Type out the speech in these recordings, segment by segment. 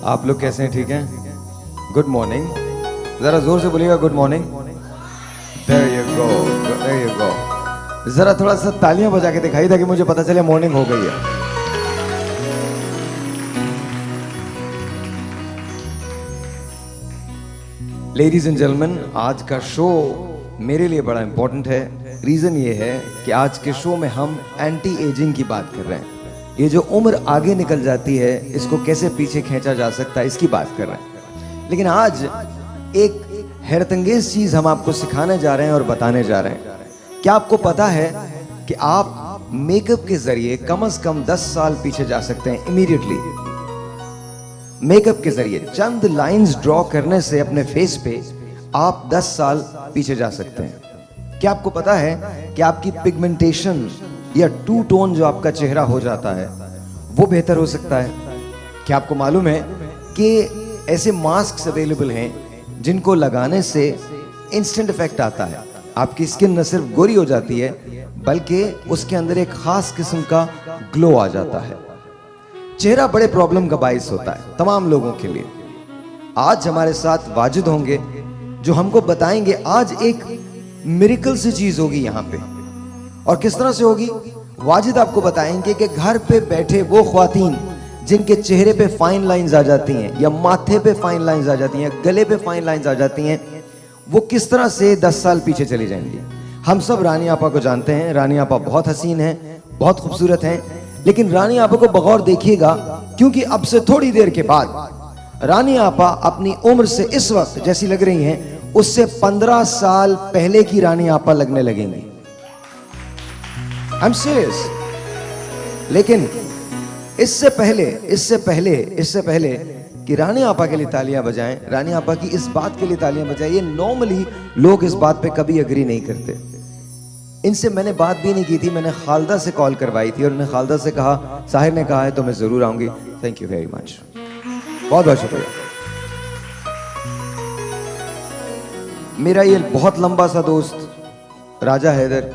आप लोग कैसे हैं? ठीक हैं? Good morning. जरा जोर से बोलिएगा good morning. There you go, there you go. जरा थोड़ा सा तालियां बजा के दिखाई ताकि मुझे पता चले मॉर्निंग हो गई है। लेडीज एंड जेंटलमैन, आज का शो मेरे लिए बड़ा इंपॉर्टेंट है। रीजन ये है कि आज के शो में हम एंटी एजिंग की बात कर रहे हैं। ये जो उम्र आगे निकल जाती है, इसको कैसे पीछे खींचा जा सकता है, इसकी बात कर रहे हैं। लेकिन आज एक हैरतंगेज चीज हम आपको सिखाने जा रहे हैं और बताने जा रहे हैं। क्या आपको पता है कि आप मेकअप के जरिए कम से कम 10 साल पीछे जा सकते हैं? इमीडिएटली मेकअप के जरिए चंद लाइंस ड्रॉ करने से अपने फेस पे आप 10 साल पीछे जा सकते हैं। क्या आपको पता है कि आपकी पिगमेंटेशन या टू टोन जो आपका चेहरा हो जाता है वो बेहतर हो सकता है? क्या आपको मालूम है कि ऐसे मास्क अवेलेबल हैं जिनको लगाने से इंस्टेंट इफेक्ट आता है? आपकी स्किन न सिर्फ गोरी हो जाती है बल्कि उसके अंदर एक खास किस्म का ग्लो आ जाता है। चेहरा बड़े प्रॉब्लम का बाइस होता है तमाम लोगों के लिए। आज हमारे साथ वाजिद होंगे जो हमको बताएंगे आज एक मिरेकल सी चीज होगी यहाँ पे। और किस तरह से होगी? वाजिद आपको बताएंगे कि घर पे बैठे वो ख्वातीन जिनके चेहरे पे फाइन लाइंस आ जाती हैं या माथे पे फाइन लाइंस आ जाती हैं, गले पे फाइन लाइंस आ जाती हैं, वो किस तरह से 10 साल पीछे चली जाएंगी। हम सब रानी आपा को जानते हैं। रानी आपा बहुत हसीन हैं, बहुत खूबसूरत हैं, लेकिन रानी आपा को बगौर देखिएगा क्योंकि अब से थोड़ी देर के बाद रानी आपा अपनी उम्र से इस वक्त जैसी लग रही हैं उससे 15 साल पहले की रानी आपा लगने लगेंगी। I'm serious। लेकिन इससे पहले कि रानी आपा के लिए तालियां बजाएं, रानी आपा की इस बात के लिए तालियां बजाएं। ये नॉर्मली लोग इस बात पे कभी एग्री नहीं करते। इनसे मैंने बात भी नहीं की थी, मैंने खालदा से कॉल करवाई थी और उन्होंने खालदा से कहा, साहिर ने कहा है तो मैं जरूर आऊंगी। थैंक यू वेरी मच, बहुत बहुत शुक्रिया। मेरा ये बहुत लंबा सा दोस्त राजा हैदर,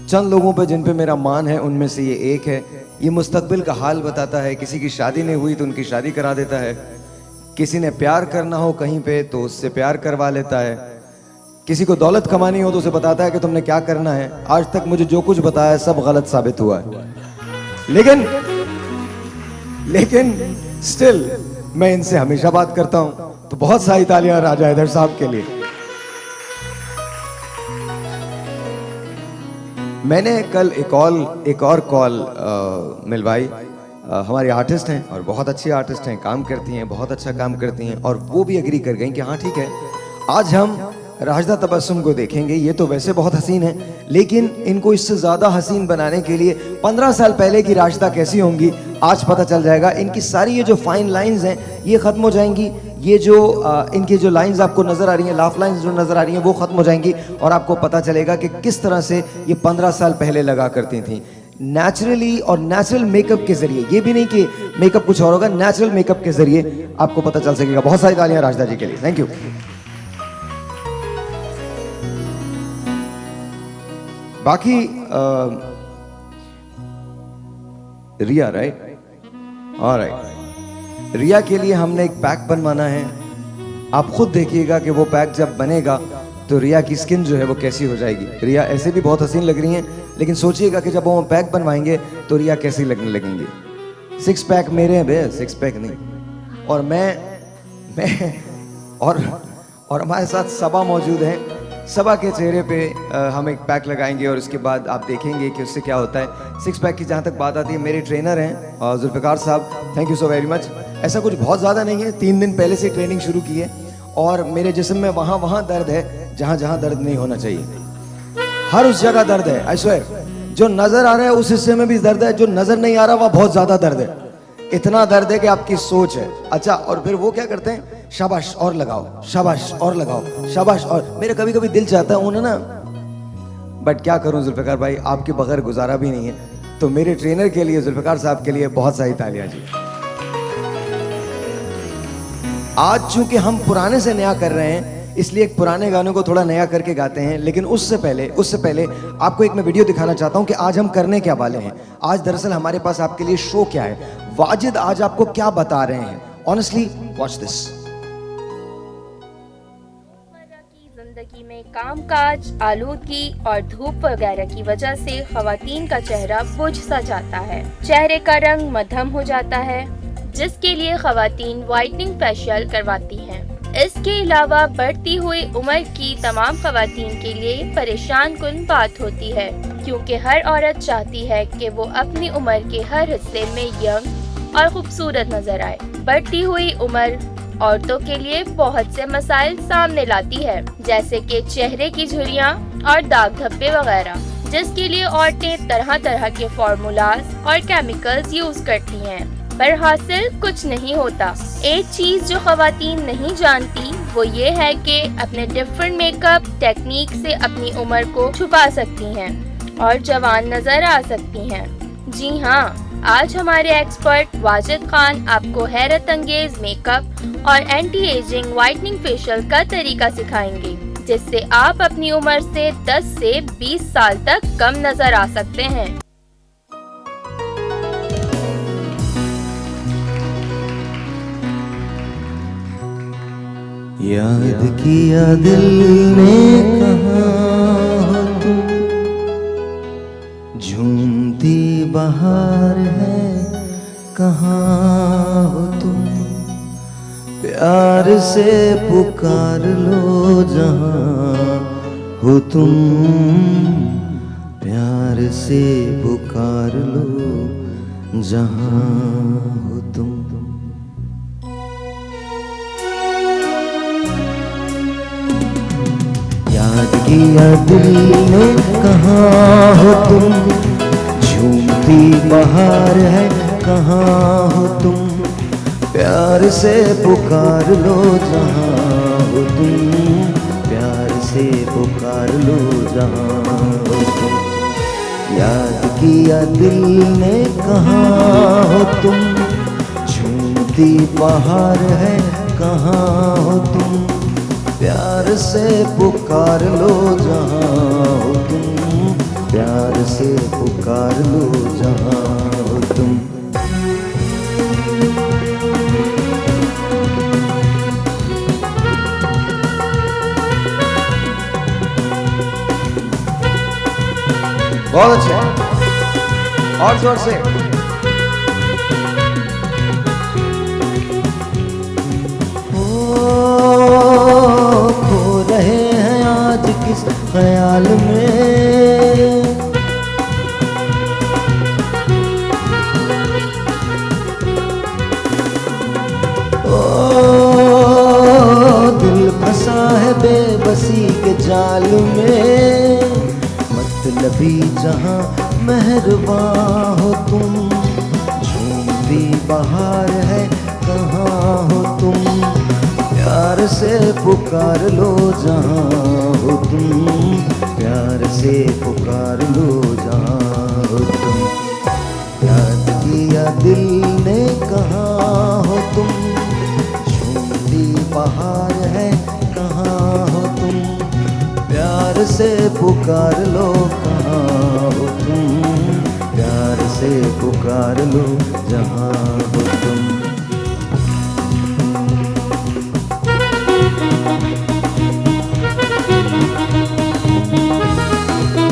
चंद लोगों पे जिन पे मेरा मान है उनमें से ये एक है। ये मुस्तकबिल का हाल बताता है। किसी की शादी नहीं हुई तो उनकी शादी करा देता है, किसी ने प्यार करना हो कहीं पे तो उससे प्यार करवा लेता है, किसी को दौलत कमानी हो तो उसे बताता है कि तुमने क्या करना है। आज तक मुझे जो कुछ बताया सब गलत साबित हुआ है, लेकिन स्टिल मैं इनसे हमेशा बात करता हूं। तो बहुत सारी तालियां राजा हैदर साहब के लिए। मैंने कल एक और कॉल मिलवाई। हमारी आर्टिस्ट हैं और बहुत अच्छी आर्टिस्ट हैं, काम करती हैं, बहुत अच्छा काम करती हैं, और वो भी एग्री कर गई कि हाँ ठीक है आज हम राशिदा तबस्सुम को देखेंगे। ये तो वैसे बहुत हसीन है, लेकिन इनको इससे ज़्यादा हसीन बनाने के लिए 15 साल पहले की राशिदा कैसी होंगी आज पता चल जाएगा। इनकी सारी ये जो फाइन लाइंस हैं ये ख़त्म हो जाएंगी। ये जो इनकी जो लाइंस आपको नज़र आ रही हैं, लाफ लाइंस जो नज़र आ रही हैं, वो ख़त्म हो जाएंगी और आपको पता चलेगा कि किस तरह से ये 15 साल पहले लगा करती थी नेचुरली और नेचुरल मेकअप के जरिए। ये भी नहीं कि मेकअप कुछ और होगा, नेचुरल मेकअप के जरिए आपको पता चल सकेगा। बहुत सारी तालियां राशिदा जी के लिए। Thank you. बाकी रिया, राइट? ऑलराइट। रिया के लिए हमने एक पैक बनवाना है। आप खुद देखिएगा कि वो पैक जब बनेगा तो रिया की स्किन जो है वो कैसी हो जाएगी। रिया ऐसे भी बहुत हसीन लग रही हैं, लेकिन सोचिएगा कि जब वो पैक बनवाएंगे तो रिया कैसी लगने लगेंगी। 6 पैक मेरे हैं बे, 6 पैक नहीं। और मैं और हमारे साथ सबा मौजूद हैं। सबा के चेहरे पे हम एक पैक लगाएंगे और उसके बाद आप देखेंगे कि उससे क्या होता है। 6 पैक की जहाँ तक बात आती है, मेरे ट्रेनर हैं जुल्फ़िकार साहब, thank you so very much. ऐसा कुछ बहुत ज़्यादा नहीं है, 3 दिन पहले से ट्रेनिंग शुरू की है और मेरे जिस्म में वहाँ दर्द है जहाँ दर्द नहीं होना चाहिए। हर उस जगह दर्द है, आई स्वेयर। जो नज़र आ रहा है उस हिस्से में भी दर्द है, जो नज़र नहीं आ रहा वह बहुत ज़्यादा दर्द है। इतना दर्द है कि आपकी सोच है। अच्छा, और फिर वो क्या करते हैं, शाबाश और लगाओ, शाबाश और लगाओ, शाबाश और। मेरा कभी कभी दिल चाहता है उन्हें ना, बट क्या करूं जुल्फ़िकार भाई, आपके बगैर गुजारा भी नहीं है। तो मेरे ट्रेनर के लिए, जुल्फ़िकार साहब के लिए बहुत सारी तालियां जी। आज चूंकि हम पुराने से नया कर रहे हैं इसलिए एक पुराने गानों को थोड़ा नया करके गाते हैं, लेकिन उससे पहले आपको एक मैं वीडियो दिखाना चाहता हूं कि आज हम करने क्या वाले हैं। आज दरअसल हमारे पास आपके लिए शो क्या है, वाजिद आज आपको क्या बता रहे हैं ऑनेस्टली वॉच दिस। जिंदगी में कामकाज, आलूदगी और धूप वगैरह की वजह से खवातीन का चेहरा बुझ सा जाता है, चेहरे का रंग मध्यम हो जाता है, जिसके लिए खवातीन व्हाइटनिंग फेशियल करवाती हैं। इसके अलावा बढ़ती हुई उम्र की तमाम खवातीन के लिए परेशान कुन बात होती है, क्योंकि हर औरत चाहती है कि वो अपनी उम्र के हर हिस्से में यंग और खूबसूरत नजर आए। बढ़ती हुई उम्र औरतों के लिए बहुत से मसाइल सामने लाती है, जैसे कि चेहरे की झुर्रियां और दाग धब्बे वगैरह, जिसके लिए औरतें तरह तरह के फार्मूलाज और केमिकल्स यूज करती हैं, पर हासिल कुछ नहीं होता। एक चीज जो खवातीन नहीं जानती वो ये है कि अपने डिफरेंट मेकअप टेक्निक से अपनी उम्र को छुपा सकती हैं और जवान नजर आ सकती हैं। जी हाँ, आज हमारे एक्सपर्ट वाजिद खान आपको हैरत अंगेज मेकअप और एंटी एजिंग व्हाइटनिंग फेशियल का तरीका सिखाएंगे, जिससे आप अपनी उम्र से 10 से 20 साल तक कम नजर आ सकते हैं। याद किया दिल ने कहाँ हो तुम, झूमती बहार है कहाँ हो तुम, प्यार से पुकार लो जहाँ हो तुम, प्यार से पुकार लो जहाँ हो तुम। याद किया दिल ने कहाँ हो तुम, झूमती बहार है कहाँ हो तुम, प्यार से पुकार लो जहाँ हो तुम, प्यार से पुकार लो जहाँ हो तुम। याद किया दिल ने कहाँ हो तुम, झूमती बहार है कहाँ हो तुम, प्यार से पुकार लो जहाँ हो तुम, प्यार से पुकार लो जहाँ हो तुम। बहुत अच्छे, और जोर से। खो रहे हैं आज किस ख्याल में, ओ दिल फंसा है बेबसी के जाल में, मतलबी जहां मेहरबान हो तुम, झूमती बहार है कहाँ हो तुम, प्यार से पुकार लो जहाँ हो तुम, प्यार से पुकार लो जहाँ हो तुम। याद किया दिल ने कहाँ हो तुम, झूमती बहार है कहाँ हो तुम, प्यार से पुकार लो कहाँ हो तुम, प्यार से पुकार लो जहाँ हो तुम।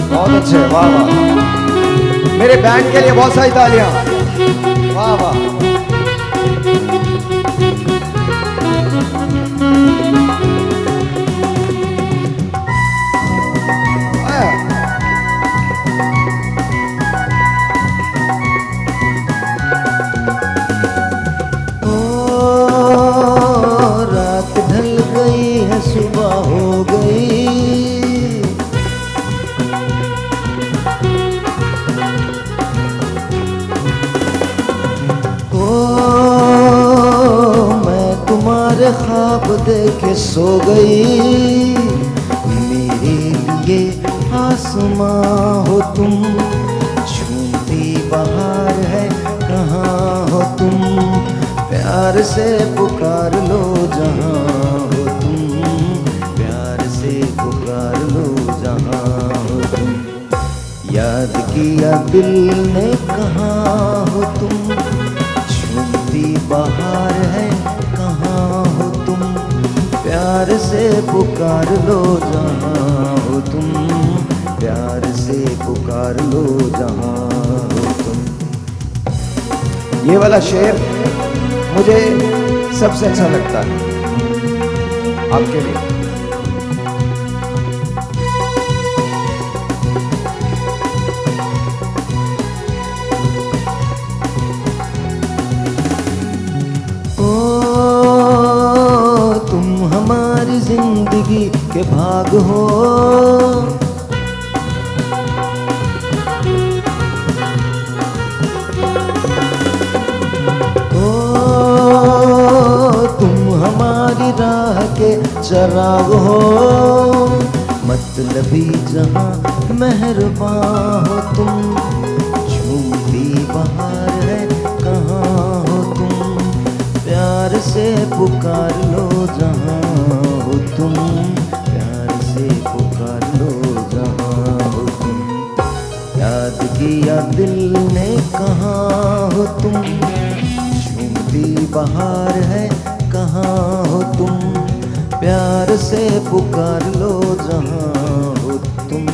बहुत अच्छे, वाह वाह। मेरे बैंड के लिए बहुत सारी तालियां, वाह वाह। रात ढल गई है सुबह हो गई, तुम्हारे ख्वाब देखे सो गई, मेरे लिए आसमां हो तुम, झूमती बहार है कहाँ हो तुम, प्यार से पुकार लो जहाँ हो तुम, प्यार से पुकार लो जहाँ हो तुम। याद किया दिल ने कहाँ हो तुम, झूमती बहार है पुकार लो जहाँ हो तुम, प्यार से पुकार लो जहाँ हो तुम। ये वाला शेर मुझे सबसे अच्छा लगता है आपके लिए। हमारी जिंदगी के भाग हो, तुम हमारी राह के चराग हो, मतलबी जहां मेहरबान हो तुम, झूमती बहार है कहाँ हो तुम, प्यार से पुकार लो जहाँ हो तुम, प्यार से पुकार लो जहाँ हो तुम, याद किया दिल ने कहाँ हो तुम, झूमती बहार है कहाँ हो तुम, प्यार से पुकार लो जहाँ हो तुम।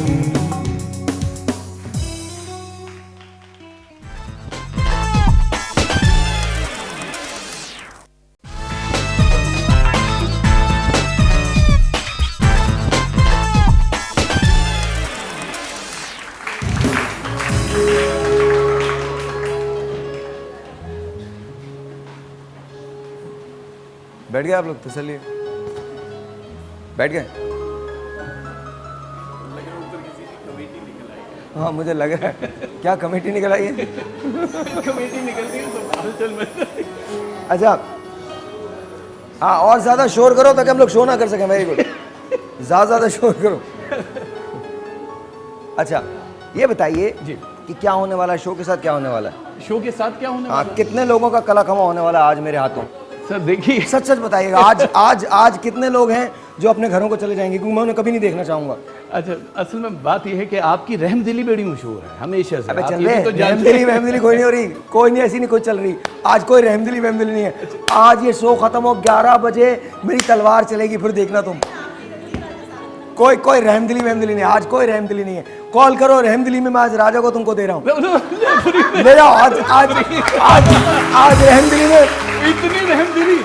बैठ गए आप लोग? तसल्ली बैठ गए? हाँ मुझे लग रहा है। क्या कमेटी निकल आई है? कमेटी निकलती है तो हलचल में। अच्छा हाँ, और ज्यादा शोर करो ताकि हम लोग शो ना कर सकें। वेरी गुड, ज्यादा शोर करो। अच्छा ये बताइए जी कि क्या होने वाला है, शो के साथ क्या होने वाला है? शो के साथ क्या होने वाला है? कितने लोगों का कला कमा होने वाला है आज मेरे हाथों? सर देखिए, सच सच बताइएगा, आज कितने लोग हैं जो अपने घरों को चले जाएंगे, क्योंकि मैं उन्हें कभी नहीं देखना चाहूंगा। अच्छा असल में बात यह है कि आपकी रहमदिली बड़ी मशहूर है हमेशा से। अबे आप चल ये रहे भी तो रहमदिली वहमदिली कोई नहीं हो रही, कोई नहीं, ऐसी नहीं कोई चल रही। आज कोई रहमदिली वहमदिली नहीं है। आज ये शो खत्म हो 11 बजे मेरी तलवार चलेगी, फिर देखना तुम। कोई रहमदिली वहमदिली नहीं, आज कोई रहमदिली नहीं है। कॉल करो रहमदिली में, मैं आज राजा को तुमको दे रहा हूँ। ले जाओ आज रहमदिली में, इतनी रहमदिली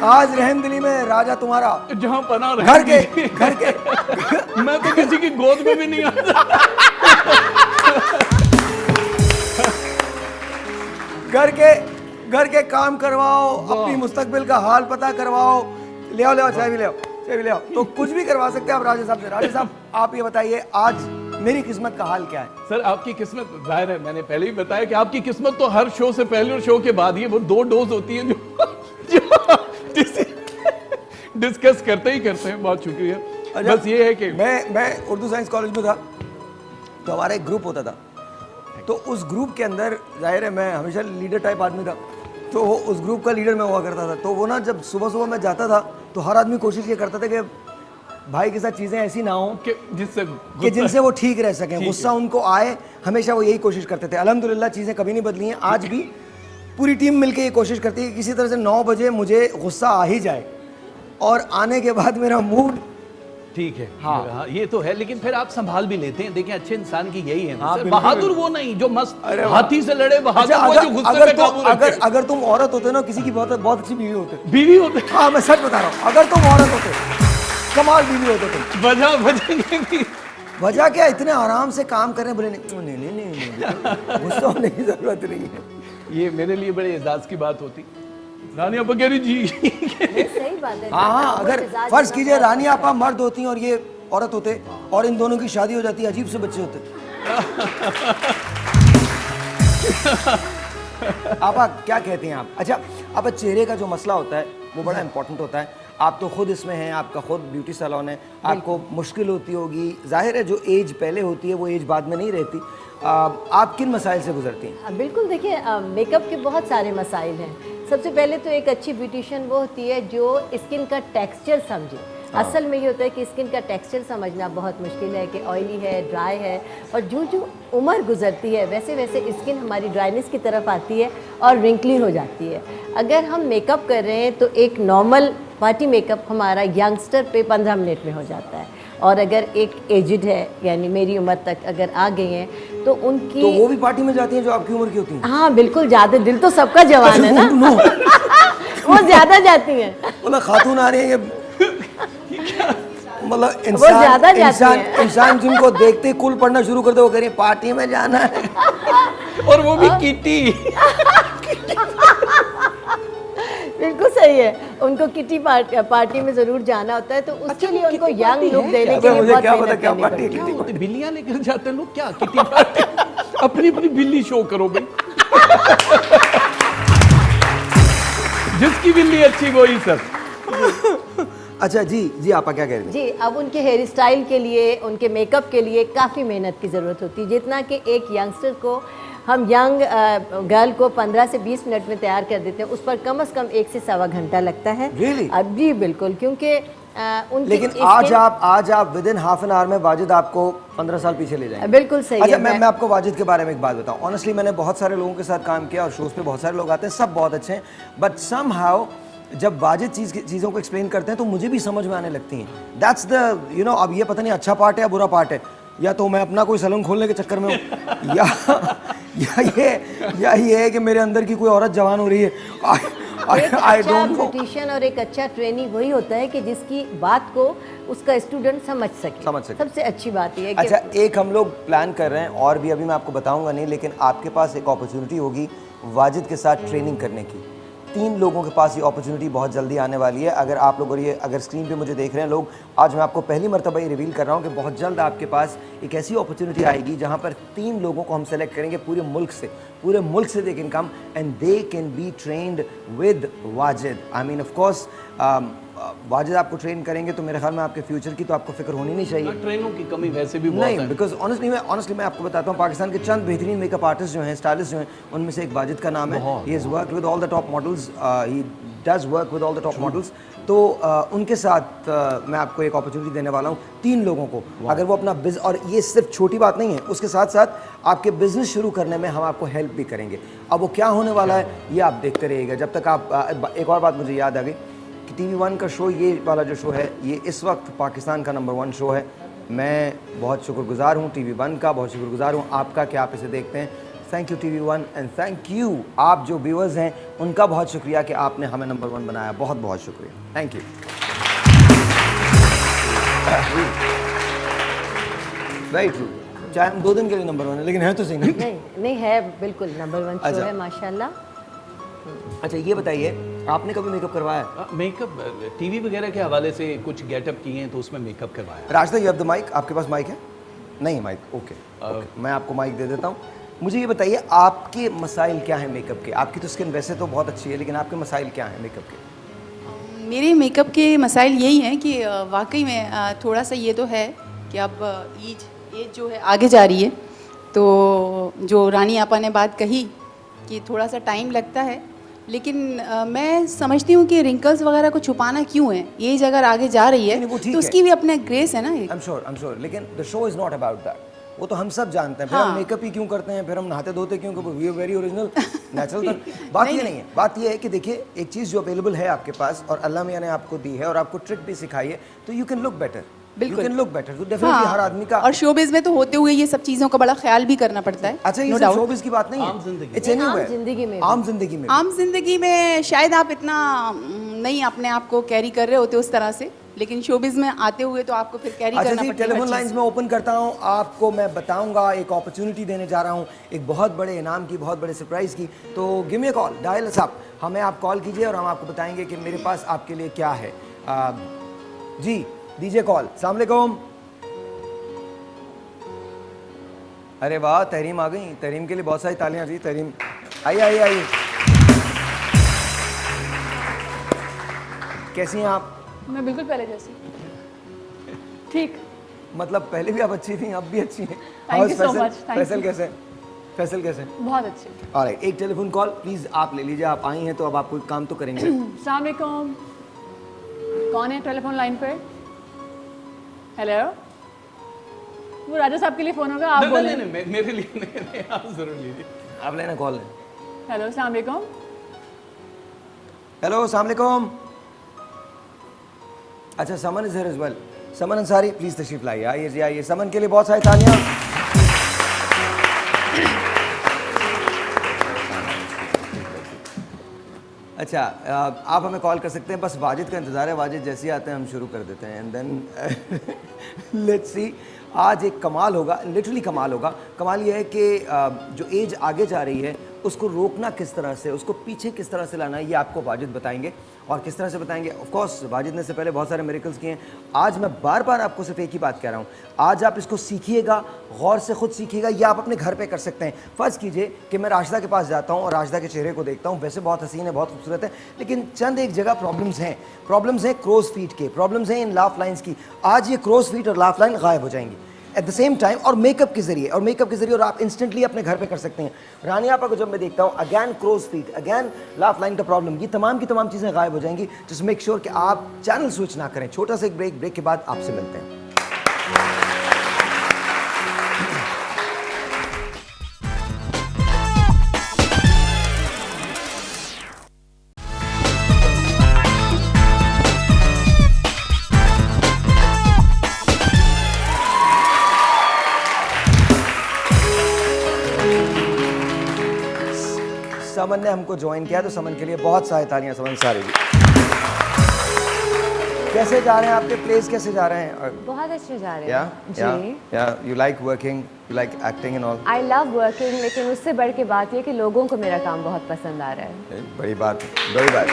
आज रहमदिली में राजा तुम्हारा जहाँ पना घर के मैं तो किसी की गोद में भी नहीं आता। घर के काम करवाओ, अपनी मुस्तकबिल का हाल पता करवाओ, ले आओ चाय भी ले आओ, तो कुछ भी करवा सकते हैं आप राजा साहब से। राजा साहब आप ये बताइए आज मेरी किस्मत का हाल क्या है? सर आपकी किस्मत जाहिर है, मैंने पहले ही बताया कि आपकी किस्मत तो हर शो से पहले और शो के बाद ही वो 2 डोज होती हैं जो डिस्कस करते हैं। बहुत शुक्रिया। अच्छा, बस ये है कि मैं उर्दू साइंस कॉलेज में था, तो हमारा एक ग्रुप होता था, तो उस ग्रुप के अंदर जाहिर है मैं हमेशा लीडर टाइप आदमी था, तो उस ग्रुप का लीडर मैं हुआ करता था। तो वो ना जब सुबह मैं जाता था तो हर आदमी कोशिश ये करता था कि भाई के साथ चीज़ें ऐसी ना हो कि जिनसे वो ठीक रह सकें, गुस्सा उनको आए, हमेशा वो यही कोशिश करते थे। अल्हम्दुलिल्लाह चीज़ें कभी नहीं बदली हैं, आज भी पूरी टीम मिलके ये कोशिश करती है कि किसी तरह से 9 बजे मुझे गुस्सा आ ही जाए, और आने के बाद मेरा मूड ठीक है। हाँ ये तो है, लेकिन फिर आप संभाल भी लेते हैं। देखिए अच्छे इंसान की यही है। हाँ, बहादुर वो नहीं जो मस्त हाथी से लड़े, बहादुर वो जो गुस्से पे काबू रखे। अगर तुम औरत होते ना, किसी की बहुत अच्छी बीवी होते। हाँ मैं सच बता रहा हूँ, अगर तुम औरत होते, कमाल बीवी होते तुम। वजह क्या, इतने आराम से काम कर रहे हैं, बोले नहीं गुस्सा होने की जरूरत नहीं है। ये मेरे लिए बड़े एजाज की बात होती। रानी आपा कह रही जी सही बात है। हाँ, अगर फर्ज कीजिए रानी आपा मर्द होती हैं और ये औरत होते, और इन दोनों की शादी हो जाती है, अजीब से बच्चे होते। आपा क्या कहती हैं आप? अच्छा अब चेहरे का जो मसला होता है वो बड़ा इंपॉर्टेंट होता है। आप तो खुद इसमें हैं, आपका खुद ब्यूटी सैलून है, आपको मुश्किल होती होगी, जाहिर है जो एज पहले होती है वो एज बाद में नहीं रहती। आप किन मसाइल से गुजरती हैं? बिल्कुल, देखिए मेकअप के बहुत सारे मसाइल हैं। सबसे पहले तो एक अच्छी ब्यूटिशियन वो होती है जो स्किन का टेक्सचर समझे। असल में ये होता है कि स्किन का टेक्सचर समझना बहुत मुश्किल है कि ऑयली है, ड्राई है, और जो जो उम्र गुजरती है वैसे वैसे स्किन हमारी ड्राइनेस की तरफ आती है और रिंकली हो जाती है। अगर हम मेकअप कर रहे हैं तो एक नॉर्मल पार्टी मेकअप हमारा यंगस्टर पे 15 मिनट में हो जाता है, और अगर एक एजिड है यानी मेरी उम्र तक अगर आ गई हैं तो उनकी तो वो भी पार्टी में जाती हैं जो आपकी उम्र की होती हैं? हाँ बिल्कुल, ज़्यादा, दिल तो सबका जवान है ना। नो, वो ज़्यादा जाती हैं। मतलब खातून आ रही है मतलब ज्यादा जाती हैं। इंसान जिनको देखते ही कुल पढ़ना शुरू करते वो कह रही है पार्टी में जाना है। और वो भी किटी। बिल्कुल सही है, उनको किटी पार्टी में जरूर जाना होता है, तो उसके लिए उनको यंग लुक देने के लिए मुझे बहुत क्या पता मेहनत क्या करनी पार्टी पड़ती है। क्या होती, बिल्लियां लेकर जाते हैं लोग क्या किटी पार्टी? अपनी अपनी बिल्ली शो करो भाई। जिसकी बिल्ली अच्छी वही सब। अच्छा जी जी, आपा क्या कह रही थी? जी, अब उनके हेयर स्टाइल के लिए, उनके मेकअप के लिए काफ़ी मेहनत की ज़रूरत होती है। जितना कि एक यंगस्टर को हम यंग गर्ल को 15 से 20 मिनट में तैयार कर देते हैं, उस पर कम से कम 1 से सवा घंटा लगता है। Really? अब जी बिल्कुल, क्योंकि उनकी लेकिन आज आप with in half an hour में वाजिद आपको 15 साल पीछे ले जाएंगे। बिल्कुल सही अच्छा, है। मैं आपको वाजिद के बारे में एक बात बताऊं। ऑनेस्टली मैंने बहुत सारे लोगों के साथ काम किया और शोज पे बहुत सारे लोग आते हैं, सब बहुत अच्छे हैं, बट समहाउ जब वाजिद चीज़ों को एक्सप्लेन करते हैं तो मुझे भी समझ में आने लगती हैं। दैट्स द अब ये पता नहीं अच्छा पार्ट है या बुरा पार्ट है, या तो मैं अपना कोई सैलून खोलने के चक्कर में हूँ या ये है कि मेरे अंदर की कोई औरत जवान हो रही है। एक आई अच्छा डोंट नो। ब्यूटिशियन और एक अच्छा ट्रेनी वही होता है कि जिसकी बात को उसका स्टूडेंट समझ सके। सबसे अच्छी बात ये है कि अच्छा, एक हम लोग प्लान कर रहे हैं और भी अभी मैं आपको बताऊंगा नहीं, लेकिन आपके पास एक अपॉर्चुनिटी होगी वाजिद के साथ ट्रेनिंग करने की। 3 लोगों के पास ये अपॉर्चुनिटी बहुत जल्दी आने वाली है। अगर आप लोग, और ये अगर स्क्रीन पे मुझे देख रहे हैं लोग, आज मैं आपको पहली मर्तबा ये रिवील कर रहा हूँ कि बहुत जल्द आपके पास एक ऐसी अपॉर्चुनिटी आएगी जहाँ पर 3 लोगों को हम सेलेक्ट करेंगे पूरे मुल्क से they can come and they can be trained with Wajid. I mean of course Wajid आपको ट्रेन करेंगे तो मेरे ख्याल में आपके फ्यूचर की तो आपको फिक्र होनी नहीं चाहिए। ट्रेनों की कमी वैसे भी बहुत नहीं, है। बिकॉज ऑनेस्टली मैं आपको बताता हूँ, पाकिस्तान के चंद बेहतरीन मेकअप आर्टिस्ट जो हैं, स्टाइलिस्ट जो हैं, उनमें से एक वाजिद का नाम है। He has worked with all the top models, he does work with all the top models. तो उनके साथ मैं आपको एक अपॉर्चुनिटी देने वाला हूँ 3 लोगों को। अगर वो अपना बिजनेस, और ये सिर्फ छोटी बात नहीं है, उसके साथ साथ आपके बिजनेस शुरू करने में हम आपको हेल्प भी करेंगे। अब वो क्या होने वाला है ये आप देखते रहिएगा। जब तक आप एक और बात मुझे याद आ गई कि TV 1 का शो, ये वाला जो शो है, ये इस वक्त पाकिस्तान का नंबर 1 शो है। मैं बहुत शुक्रगुजार हूँ TV 1 का, बहुत शुक्रगुजार हूँ आपका कि आप इसे देखते हैं। Thank you TV 1 and thank you आप जो व्यूअर्स हैं उनका बहुत शुक्रिया कि आपने हमें नंबर 1 बनाया। बहुत बहुत शुक्रिया, थैंक यू। वेरी ट्रू, चाहे हम 2 दिन के लिए नंबर 1 है, लेकिन है तो सही ना? नहीं है, बिल्कुल नंबर 1 शो अच्छा। है माशाल्लाह। अच्छा, ये बताइए, आपने कभी मेकअप करवाया? मेकअप टीवी वगैरह के हवाले से कुछ गेटअप किए हैं तो उसमें मेकअप करवाया। रास्ता, यू हैव द माइक, आपके पास माइक है? नहीं माइक, ओके, मैं आपको माइक दे देता हूँ। मुझे ये बताइए, आपके मसाइल क्या हैं मेकअप के? आपकी तो स्किन वैसे तो बहुत अच्छी है, लेकिन आपके मसाइल क्या हैं मेकअप के? मेरे मेकअप के मसाइल यही हैं कि वाकई में थोड़ा सा ये तो है कि अब एज जो है आगे जा रही है, तो जो रानी आपा ने बात कही कि थोड़ा सा टाइम लगता है, लेकिन मैं समझती हूँ कि रिंकल्स वगैरह को छुपाना क्यों है। एज अगर आगे जा रही है नहीं, वो ठीक तो उसकी भी अपना ग्रेस है ना। I'm sure, लेकिन the show is not about that. वो तो हम सब जानते हैं। फिर हम मेकअप ही क्यों करते हैं, फिर हम नहाते धोते क्यों? We are very original, natural. बात ये नहीं है, बात ये है कि देखिए, एक चीज़ जो अवेलेबल है आपके पास और अल्लाह मियां ने आपको दी है और आपको ट्रिक भी सिखाई है, तो you can look better, you can look better. तो डेफिनेटली हर आदमी का, और शोबिज में तो होते हुए ये सब चीज़ों का बड़ा ख्याल भी करना पड़ता है। अच्छा, ये सिर्फ शोबिज की बात नहीं है, आम जिंदगी। इट्स एनीवेयर, जिंदगी में, आम जिंदगी में, आम जिंदगी में शायद आप इतना नहीं अपने आप को कैरी कर रहे होते उस तरह से, लेकिन शोबिज में आते हुए तो आपको फिर कैरी अच्छा करना जी, पड़ता है। टेलीफोन लाइंस में ओपन करता हूँ, आपको मैं बताऊंगा, एक अपॉर्चुनिटी देने जा रहा हूँ, एक बहुत बड़े इनाम की, बहुत बड़े सरप्राइज की। तो give me a call, dial us up, हमें आप कॉल कीजिए और हम आपको बताएंगे कि मेरे पास आपके लिए क्या है। जी दीजिए कॉल। अस्सलाम वालेकुम। अरे वाह, तहरीम आ गई। तहरीम के लिए बहुत सारी तालियां जी। तहरीम आइए आइए आइए। कैसी हैं आप? मैं बिल्कुल पहले जैसी ठीक। मतलब पहले भी आप अच्छी थी, अब भी अच्छी हैं। Thank you so much, thank Faisal you. कैसे? फैसल कैसे? बहुत अच्छे। ऑलराइट, एक टेलीफोन कॉल प्लीज आप ले लीजिए। आप आई हैं तो अब आप कोई काम तो करेंगे। अस्सलाम वालेकुम, कौन है टेलीफोन लाइन पे? हेलो, वो राजा साहब के लिए फोन होगा, आप बोलें। नहीं, मेरे लिए नहीं, आप जरूर लीजिए। आप लेना कॉल। हेलो, अस्सलाम वालेकुम। हेलो, अस्सलाम वालेकुम। अच्छा, Saman is here as well. Saman Ansari, please तशरीफ लाइए। आइए जी, आइए। समन के लिए बहुत सारी तालियां। अच्छा, आप हमें कॉल कर सकते हैं, बस वाजिद का इंतज़ार है। वाजिद जैसे ही आते हैं हम शुरू कर देते हैं, एंड देन लेट्स सी। आज एक कमाल होगा, लिटरली कमाल होगा। कमाल ये है कि जो एज आगे जा रही है उसको रोकना किस तरह से, उसको पीछे किस तरह से लाना है, ये आपको वाजिद बताएंगे। और किस तरह से बताएंगे, ऑफ कोर्स वाजिद ने से पहले बहुत सारे मिरेकल्स किए हैं। आज मैं बार बार आपको सिर्फ एक ही बात कह रहा हूँ, आज आप इसको सीखिएगा, गौर से खुद सीखिएगा, या आप अपने घर पे कर सकते हैं। फ़र्ज़ कीजिए कि मैं राशिदा के पास जाता हूँ और राशिदा के चेहरे को देखता हूँ, वैसे बहुत हसीन है, बहुत खूबसूरत है, लेकिन चंद एक जगह प्रॉब्लम्स हैं क्रोज फीट के, प्रॉब्लम्स हैं इन लाफ लाइन्स की। आज ये क्रोज फीट और लाफ लाइन गायब हो जाएंगी एट द सेम टाइम, और मेकअप के जरिए और आप इंस्टेंटली अपने घर पे कर सकते हैं। रानी आपा को जब मैं देखता हूँ, again crow's feet, again laugh line का प्रॉब्लम, ये तमाम की तमाम चीज़ें गायब हो जाएंगी। जस्ट मेक श्योर कि आप चैनल स्विच ना करें। छोटा सा एक ब्रेक के बाद आपसे मिलते हैं। समन ने हमको ज्वाइन किया, तो समन के लिए बहुत सारी तालियां। समन सारे जी, कैसे जा रहे हैं आपके प्लेस, कैसे जा रहे हैं? बहुत अच्छे जा रहे या हैं जी। या you like working, you like acting and all? I love working, लेकिन उससे बढ़ के बात ये कि लोगों को मेरा काम बहुत पसंद आ रहा है। बड़ी बात, बड़ी बात।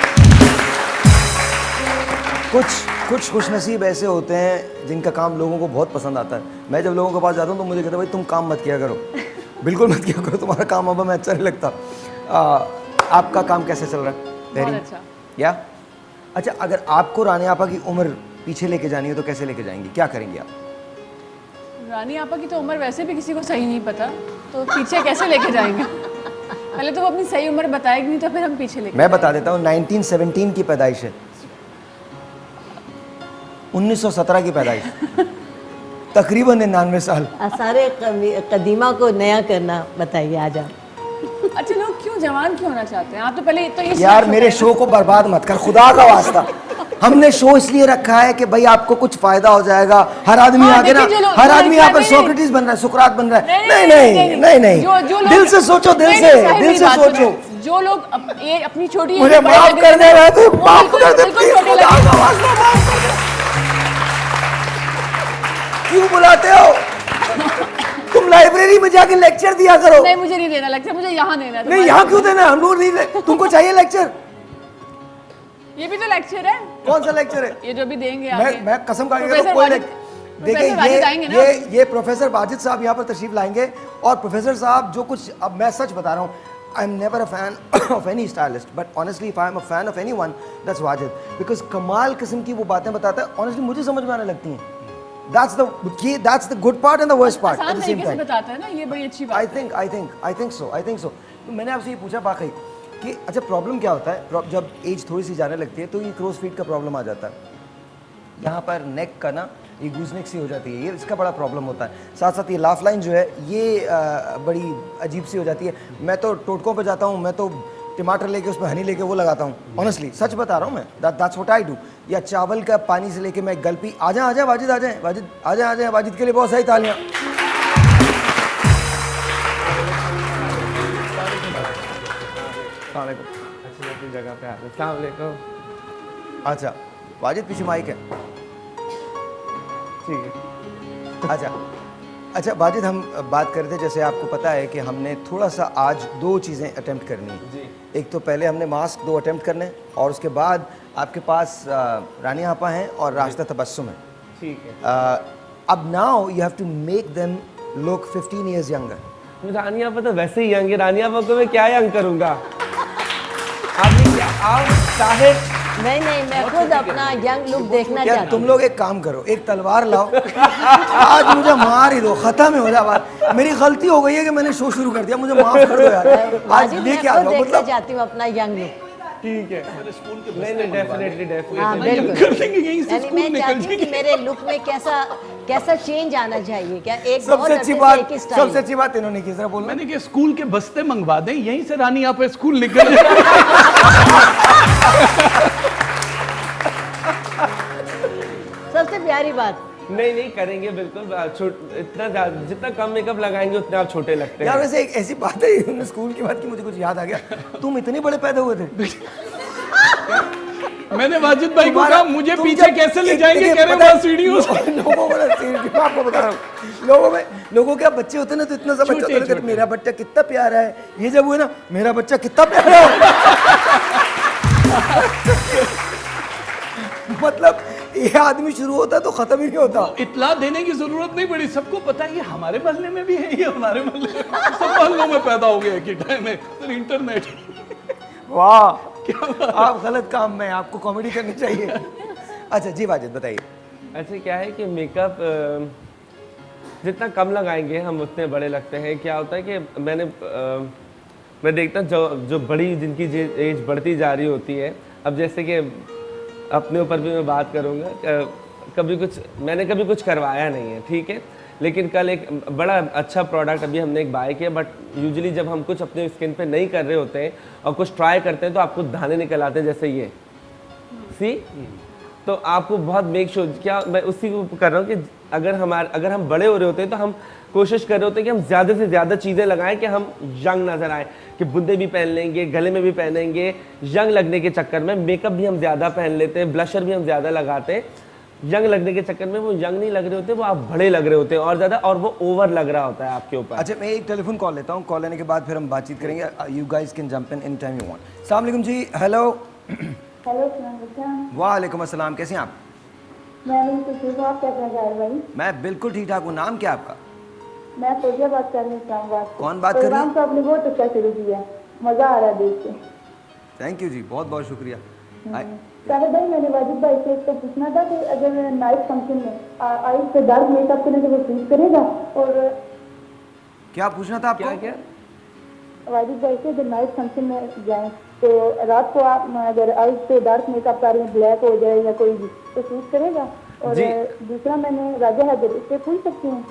कुछ खुशनसीब ऐसे होते हैं जिनका काम लोगों को बहुत पसंद आता है। मैं जब लोगों के पास जाता हूँ तो मुझे कहते हैं भाई तुम काम मत किया करो, बिल्कुल मत किया करो, तुम्हारा काम अब हमें अच्छा नहीं लगता। आपका काम कैसे चल रहा है? बहुत अच्छा। या अच्छा, अगर आपको रानी आपा की उम्र पीछे लेके जानी है तो कैसे लेके जाएंगी, क्या करेंगी आप? रानी आपा की तो उम्र वैसे भी किसी को सही नहीं पता, तो पीछे कैसे लेके जाएंगे? पहले तो वो अपनी सही उम्र बताएगी, नहीं तो फिर हम पीछे लेके मैं बता देता हूँ, 1917 की पैदाइश है, 1917 की पैदाइश, तकरीबन 99 साल। सारे कदीमा को नया करना बताइए आज आप। अच्छा, लोग क्यों जवान क्यों होना चाहते हैं? आप तो पहले तो ये यार मेरे शो को बर्बाद मत कर, खुदा का वास्ता। हमने शो इसलिए रखा है कि भाई आपको कुछ फायदा हो जाएगा। हर आदमी आगे ना, हर आदमी यहाँ पर सोक्रेटिस बन रहा है, सुकरात बन रहा है। नहीं, दिल से सोचो, दिल से सोचो। जो लोग अपनी छोटी मुझे माफ कर दे रहे थे, माफ कर दे, खुदा का वास्ता माफ कर दे। क्यों बुलाते हो? तुम लाइब्रेरी में जाके लेक्चर दिया करो। नहीं, मुझे नहीं देना लेक्चर, मुझे यहाँ देना है। नहीं, यहाँ क्यों देना? हम लोग नहीं दे, तुमको चाहिए लेक्चर? ये भी तो लेक्चर है। कौन सा लेक्चर है? ये जो भी देंगे आगे। मैं कसम खा के कोई देखिए, ये प्रोफेसर वाजिद साहब यहाँ पर तशरीफ लाएंगे, और प्रोफेसर साहब जो कुछ, अब मैं सच बता रहा हूँ, I am never a fan of any stylist, but honestly if I am a fan of anyone that's Wajid, because कमाल किस्म की वो बातें बताता है, ऑनेस्टली मुझे समझ में आने लगती हैं। That's the good part and the worst part at the same time. बताता है ना, ये बड़ी अच्छी बात है। I think so. तो मैंने आपसे ये पूछा वाकई कि अच्छा प्रॉब्लम क्या होता है जब एज थोड़ी सी जाने लगती है, तो ये क्रोज फीट का प्रॉब्लम आ जाता है। यहाँ पर नेक का ना ये गूजनेक सी हो जाती है, ये इसका बड़ा प्रॉब्लम होता है। साथ साथ ये लाफ लाइन जो है ये बड़ी अजीब सी हो जाती है। मैं तो टोटकों पे जाता हूँ, मैं तो टमाटर लेके उसमें हनी लेके वो लगाता हूँ, ऑनेस्टली सच बता रहा हूँ मैं, दैट्स व्हाट आई डू। या चावल का पानी से लेके मैं गलपी, आ जाए वाजिद, आ जाए वाजिद के लिए बहुत सारी तालियां। अच्छी जगह पे अस्सलाम वालेकुम। अच्छा वाजिद पीछे माइक है, ठीक है। अच्छा वाजिद, हम बात कर रहे थे, जैसे आपको पता है कि हमने थोड़ा सा आज दो चीज़ें अटेम्प्ट करनी है। एक तो पहले हमने मास्क 2 अटेम्प्ट करने, और उसके बाद आपके पास रानी आपा हैं और राशिदा तबस्सुम है। ठीक है। अब now you have to make them look 15 years younger. Rani Apa तो वैसे ही यंग है, रानी आपा को मैं क्या यंग करूंगा? आप चाहे नहीं, मैं खुद अपना यंग लुक देखना चाहती हूँ। तुम लोग एक काम करो, एक तलवार लाओ, आज मुझे मार ही दो, खत्म हो जाए बात। मेरी गलती हो गई है कि मैंने शो शुरू कर दिया, मुझे माफ कर दो यार। आज लेके आ जाओ, देखना चाहती हूँ अपना यंग लुक। ठीक है मेरे स्कूल के नहीं नहीं डेफिनेटली हाँ डेफिनेटली बिल्कुल कर देंगे यहीं से यानी स्कूल मैं निकल चाहती हूँ कि जाएंगे। मेरे लुक में कैसा कैसा चेंज आना चाहिए, क्या एक बहुत सबसे अच्छी अरसे से बात, एक ही स्टाइल। सबसे अच्छी बात इन्होंने की, जरा बोलना। मैंने कहा स्कूल के बस्ते मंगवा दें यहीं से रानी आप स्कूल निकल जाए। सबसे प्यारी बात। नहीं नहीं करेंगे बिल्कुल इतना जितना कम मेकअप लगाएंगे उतने आप छोटे लगते यार हैं। वैसे एक ऐसी बात है, तुमने स्कूल की बात की, मुझे कुछ याद आ गया, तुम इतने बड़े पैदा हुए थे। मैंने वाजिद भाई को तुम्हारा- कहा मुझे तुम पीछे जब कैसे ले एक- जाएंगे, देखिए, कह रहे पता है, वहाँ सीढ़ियों से। लोगों को ना सीढ़ी- मैं आपको बता रहा हूँ, लोगों के अब बच्चे होते हैं ना तो इतना सा बच्चा होता है कि मेरा बच्चा कितना प्यारा है, ये जब हुए ना मेरा बच्चा कितना प्यारा है। मतलब ये आदमी शुरू होता है तो खत्म ही नहीं होता। इतला देने की जरूरत नहीं पड़ी, सबको पता है ये हमारे मोहल्ले में भी है, ये हमारे मोहल्ले में, सब मोहल्लों में पैदा हो गया कि टाइम में फिर इंटरनेट। वाह आप गलत काम में हैं, आपको कॉमेडी करनी चाहिए। अच्छा जी वाजिद बताइए। अच्छा क्या है कि मेकअप जितना कम लगाएंगे हम उतने बड़े लगते हैं। क्या होता है कि मैं देखता हूँ जो बड़ी जिनकी एज बढ़ती जा रही होती है, अब जैसे कि अपने ऊपर भी मैं बात करूँगा, मैंने कभी कुछ करवाया नहीं है, ठीक है, लेकिन कल एक बड़ा अच्छा प्रोडक्ट अभी हमने एक बाय किया, बट यूजुअली जब हम कुछ अपने स्किन पे नहीं कर रहे होते हैं और कुछ ट्राई करते हैं तो आपको दाने निकल आते हैं जैसे ये सी। तो आपको बहुत मेक श्योर, क्या मैं उसी को कर रहा हूँ कि अगर हम बड़े हो रहे होते हैं तो हम कोशिश कर रहे होते हैं कि हम ज़्यादा से ज़्यादा चीज़ें लगाएं कि हम यंग नज़र आएँ, कि बुंदे भी पहन लेंगे, गले में भी पहनेंगे, यंग लगने के चक्कर में मेकअप भी हम ज़्यादा पहन लेते हैं, ब्लशर भी हम ज़्यादा लगाते हैं, यंग लगने के चक्कर में वो यंग नहीं लग रहे होते, वो आप बड़े लग रहे होते हैं और ज़्यादा, और वो ओवर लग रहा होता है आपके ऊपर। अच्छा मैं एक टेलीफोन कॉल लेता हूँ, कॉल लेने के बाद फिर हम बातचीत करेंगे। You guys can jump in any time you want. अस्सलाम वालेकुम जी। हेलो। वालेकुम अस्सलाम, कैसे हैं आप? आप कैसे हैं भाई? मैं बिल्कुल ठीक ठाक हूँ। नाम क्या है आपका? मैं फौजिया बात कर रही हूँ इस्लामाबाद से। कौन बात कर रही है? प्रोग्राम तो आपने बहुत अच्छा शुरू किया, मजा आ रहा है देख के। थैंक यू जी, बहुत बहुत शुक्रिया। साहिब भाई मैंने वाजिद भाई से तो पूछना था कि अगर नाइट फंक्शन में आइज पे डार्क मेकअप करें तो वो सूट करेगा? और क्या पूछना था आपको? क्या वाजिद भाई से अगर नाइट फंक्शन में जाएं तो रात को आप अगर आइज पे डार्क मेकअप करें, ब्लैक हो जाए या कोई भी, तो सूट करेगा? और दूसरा मैंने राजा हैदर इससे पूछ सकती हूँ?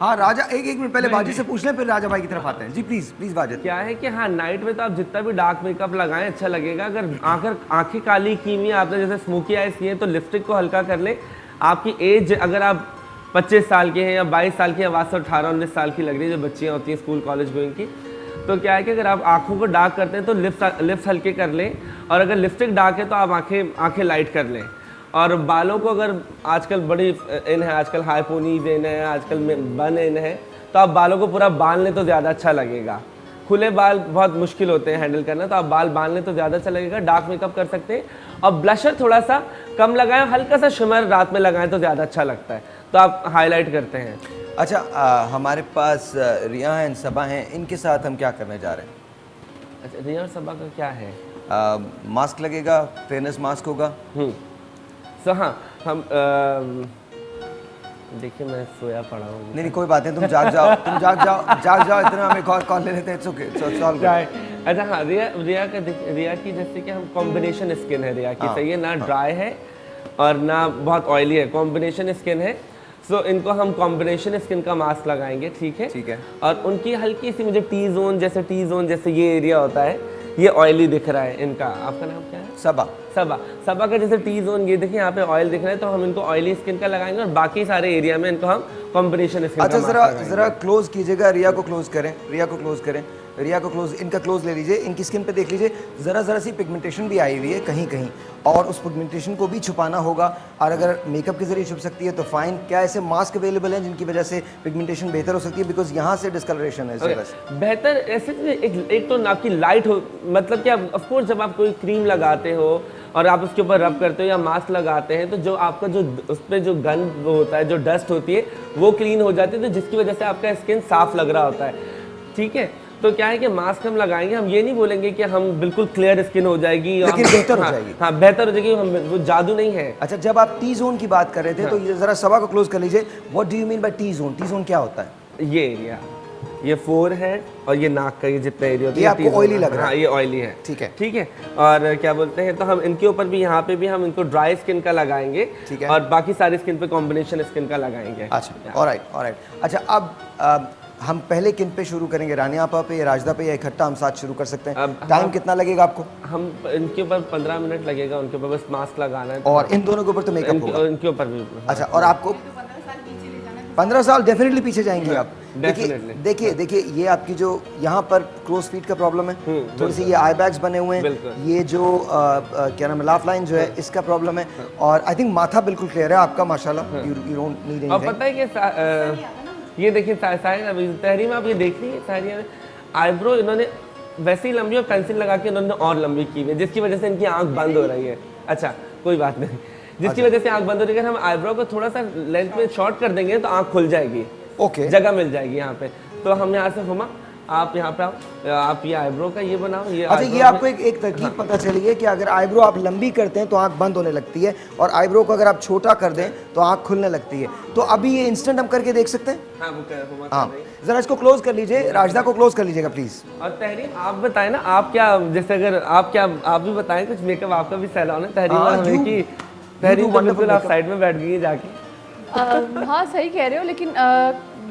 हाँ राजा, एक मिनट पहले बाजी से पूछ लें फिर राजा भाई की तरफ आते हैं जी। प्लीज प्लीज बाजी। क्या है कि हाँ, नाइट में तो आप जितना भी डार्क मेकअप लगाएं अच्छा लगेगा। अगर आंखें काली की हुई आपने जैसे स्मोकी आइज की है तो लिपस्टिक को हल्का कर ले। आपकी एज अगर आप 25 साल के हैं या 22 साल की, आवाज़ से 18-19 साल की लग रही है जो बच्चियाँ होती हैं स्कूल कॉलेज गोइंग की, तो क्या है कि अगर आप आंखों को डार्क करते हैं तो लिप्स हल्के कर लें, और अगर लिपस्टिक डार्क है तो आप आंखें लाइट कर लें। और बालों को अगर आजकल बड़ी इन है, आजकल हाई पोनीज इन है, आजकल बन इन है, तो आप बालों को पूरा बांध लें तो ज़्यादा अच्छा लगेगा। खुले बाल बहुत मुश्किल होते हैं हैंडल करना, तो आप बाल बांध लें तो ज़्यादा अच्छा लगेगा। डार्क मेकअप कर सकते हैं, और ब्लशर थोड़ा सा कम लगाएं, हल्का सा शिमर रात में लगाएं तो ज़्यादा अच्छा लगता है, तो आप हाईलाइट करते हैं। अच्छा हमारे पास रिया हैं, सबा हैं, इनके साथ हम क्या करने जा रहे हैं? अच्छा, रिया और सबा का क्या है? मास्क लगेगा, फेयरनेस मास्क होगा। सो हाँ, हम देखिए मैं सोया पड़ा हूँ। नहीं कोई बात नहीं, तुम जाग जाओ इतना, हम एक और कॉल ले लेते हैं। It's okay, solve. अच्छा हाँ, रिया की जैसे कि हम कॉम्बिनेशन स्किन है रिया की, सही है ना, ड्राई है और ना बहुत ऑयली है, कॉम्बिनेशन स्किन है। सो इनको हम कॉम्बिनेशन स्किन का मास्क लगाएंगे, ठीक है। और उनकी हल्की सी मुझे टी जोन जैसे ये एरिया होता है, ये ऑयली दिख रहा है इनका। आपका नाम क्या है? सबा का जैसे टी जोन ये देखिए यहाँ पे ऑयल दिख रहा है, तो हम इनको ऑयली स्किन का लगाएंगे, और बाकी सारे एरिया में इनको हम कॉम्बिनेशन स्किन का अच्छा जरा क्लोज कीजिएगा, रिया को क्लोज करें, इनका क्लोज ले लीजिए, इनकी स्किन पे देख लीजिए, जरा सी पिगमेंटेशन भी आई हुई है कहीं, और उस पिगमेंटेशन को भी छुपाना होगा, और अगर मेकअप के जरिए छुप सकती है तो फाइन। क्या ऐसे मास्क अवेलेबल हैं जिनकी वजह से पिगमेंटेशन बेहतर हो सकती है? बिकॉज यहाँ से डिस्कलरेशन है बेहतर ऐसे एक तो आपकी लाइट हो, मतलब कि ऑफ कोर्स जब आप कोई क्रीम लगाते हो और आप उसके ऊपर रब करते हो या मास्क लगाते हैं, तो जो आपका जो उस पर जो गंद होता है, जो डस्ट होती है, वो क्लीन हो जाती है, तो जिसकी वजह से आपका स्किन साफ लग रहा होता है, ठीक है। तो क्या है कि मास्क हम लगाएंगे, हम ये नहीं बोलेंगे कि हम बिल्कुल क्लियर स्किन हो जाएगी, लेकिन बेहतर हो जाएगी। हाँ बेहतर हो जाएगी, वो जादू नहीं है। अच्छा, जब आप टी जोन की बात कर रहे थे तो ये जरा सबा को क्लोज कर लीजिए। What do you mean by T zone? T zone क्या होता है? ये एरिया ये फोरहेड और ये नाक का ये जितना एरिया होता है ये आपको T-zone oily है। लग रहा है। हाँ, ये ऑयली है। ठीक है। ठीक है। और क्या बोलते हैं, तो हम इनके ऊपर भी, यहाँ पे भी हम इनको ड्राई स्किन का लगाएंगे। ठीक है। और बाकी सारी स्किन पे कॉम्बिनेशन स्किन का लगाएंगे। अच्छा, ऑलराइट। अच्छा, अब हम पहले किन पे शुरू करेंगे, रानी आपा पे या राजदा पे, या इकट्ठा हम साथ शुरू कर सकते हैं? अब टाइम कितना लगेगा आपको? हम इनके ऊपर 15 मिनट लगेगा, उनके ऊपर बस मास्क लगाना है। और इन दोनों के ऊपर तो मेकअप होगा? इनके ऊपर भी। अच्छा, और आपको 15 साल डेफिनेटली पीछे जाएंगे आप। Definitely। देखिए ये आपकी जो यहाँ पर क्लोज फीट का प्रॉब्लम है, थोड़ी सी ये आई बैग्स बने हुए हैं, बिल्कुल। ये जो क्या नाम है, लाफ लाइन जो है इसका प्रॉब्लम है, और आई थिंक माथा बिल्कुल क्लियर है आपका माशाल्लाह। यू डोंट नीड और एनीथिंग। पता है कि ये देखिए तहरीम, आप ये देख लीजिए, सारिया ने आईब्रो इन्होंने वैसे ही लंबी और पेंसिल लगा के इन्होंने और लंबी की हुई है, जिसकी वजह से इनकी आंख बंद हो रही है। अच्छा, कोई बात नहीं, जिसकी वजह से आंख बंद हो रही है। अगर हम आईब्रो को थोड़ा सा लेंथ में शॉर्ट कर देंगे तो आंख खुल जाएगी। ओके, जगह मिल जाएगी यहाँ पे। तो हम यहाँ से हुमा, आप यहाँ पे आओ, आप ये आईब्रो का ये बनाओ। ये अच्छा, ये आपको एक तरकीब पता चली है कि अगर आईब्रो आप लंबी करते हैं तो आंख बंद होने लगती है, और आईब्रो को अगर आप छोटा कर दें तो आंख खुलने लगती है। तो अभी ये इंस्टेंट हम करके देख सकते हैं? हाँ, वो हुमा कर हाँ, रही है। जरा इसको क्लोज कर लीजिए, राजदा को क्लोज कर लीजिएगा प्लीज। और तहरीम, आप बताएं ना, आप क्या, जैसे अगर आप भी बताएं कुछ, मेकअप आपका भी सैलून है तहरीम हाँ, और हमें की तहरीम, तो बिल्कुल आप साइड में बैठ गई जाके। हाँ सही कह रहे हो, लेकिन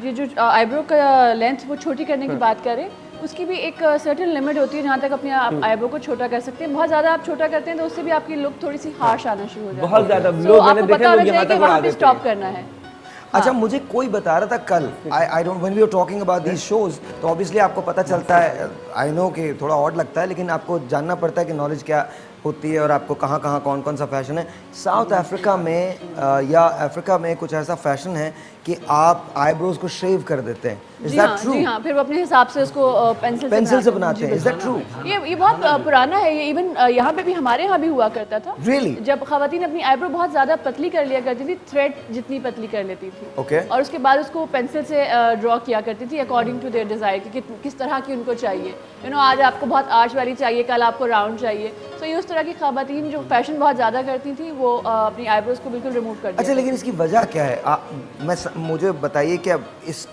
ये जो आईब्रो का लेंथ वो छोटी करने की बात करें, उसकी भी एक सर्टेन लिमिट होती है जहाँ तक अपने आईब्रो को छोटा कर सकते हैं। बहुत ज़्यादा आप छोटा करते हैं तो उससे भी आपकी लुक थोड़ी सी हार्श आना शुरू हो जाती है। बहुत ज़्यादा So, लोग मैंने आपको देखा, पता लोग होना यहाँ चाहिए कि तक बढ़ा वहाँ पे देते स्टॉप हैं। करना है। अच्छा, मुझे कोई बता रहा था कल, I don't, when we are talking about these shows, तो ऑब्वियसली आपको पता चलता है, आई नो कि थोड़ा ऑड लगता है, लेकिन आपको जानना पड़ता है कि नॉलेज क्या होती है और आपको कहाँ कहाँ कौन कौन सा फैशन है। साउथ अफ्रीका में या अफ्रीका में कुछ ऐसा फैशन है कि आप आईब्रोज को शेव कर देते हैं। इज जी दैट हाँ, ट्रू? जी हाँ, फिर वो अपने हिसाब से उसको पेंसिल से बनाते हैं। Is that true? ये बहुत पुराना है। ये इवन यहाँ पे भी, हमारे यहाँ भी हुआ करता था। Really? जब खवातीन अपनी आईब्रो बहुत ज़्यादा पतली कर लिया करती थी, थ्रेड जितनी पतली कर लेती थी, Okay. और उसके बाद उसको पेंसिल से ड्रॉ किया करती थी अकॉर्डिंग टू देयर डिज़ायर कि किस तरह की उनको चाहिए। आज आपको बहुत आर्च वाली चाहिए, कल आपको राउंड चाहिए। तो ये उस तरह की खवातीन जो फैशन बहुत ज़्यादा करती थी, वो अपनी आईब्रोज को बिल्कुल रिमूव कर दिया। अच्छा, लेकिन इसकी वजह क्या है? मुझे बताइए कि अब इस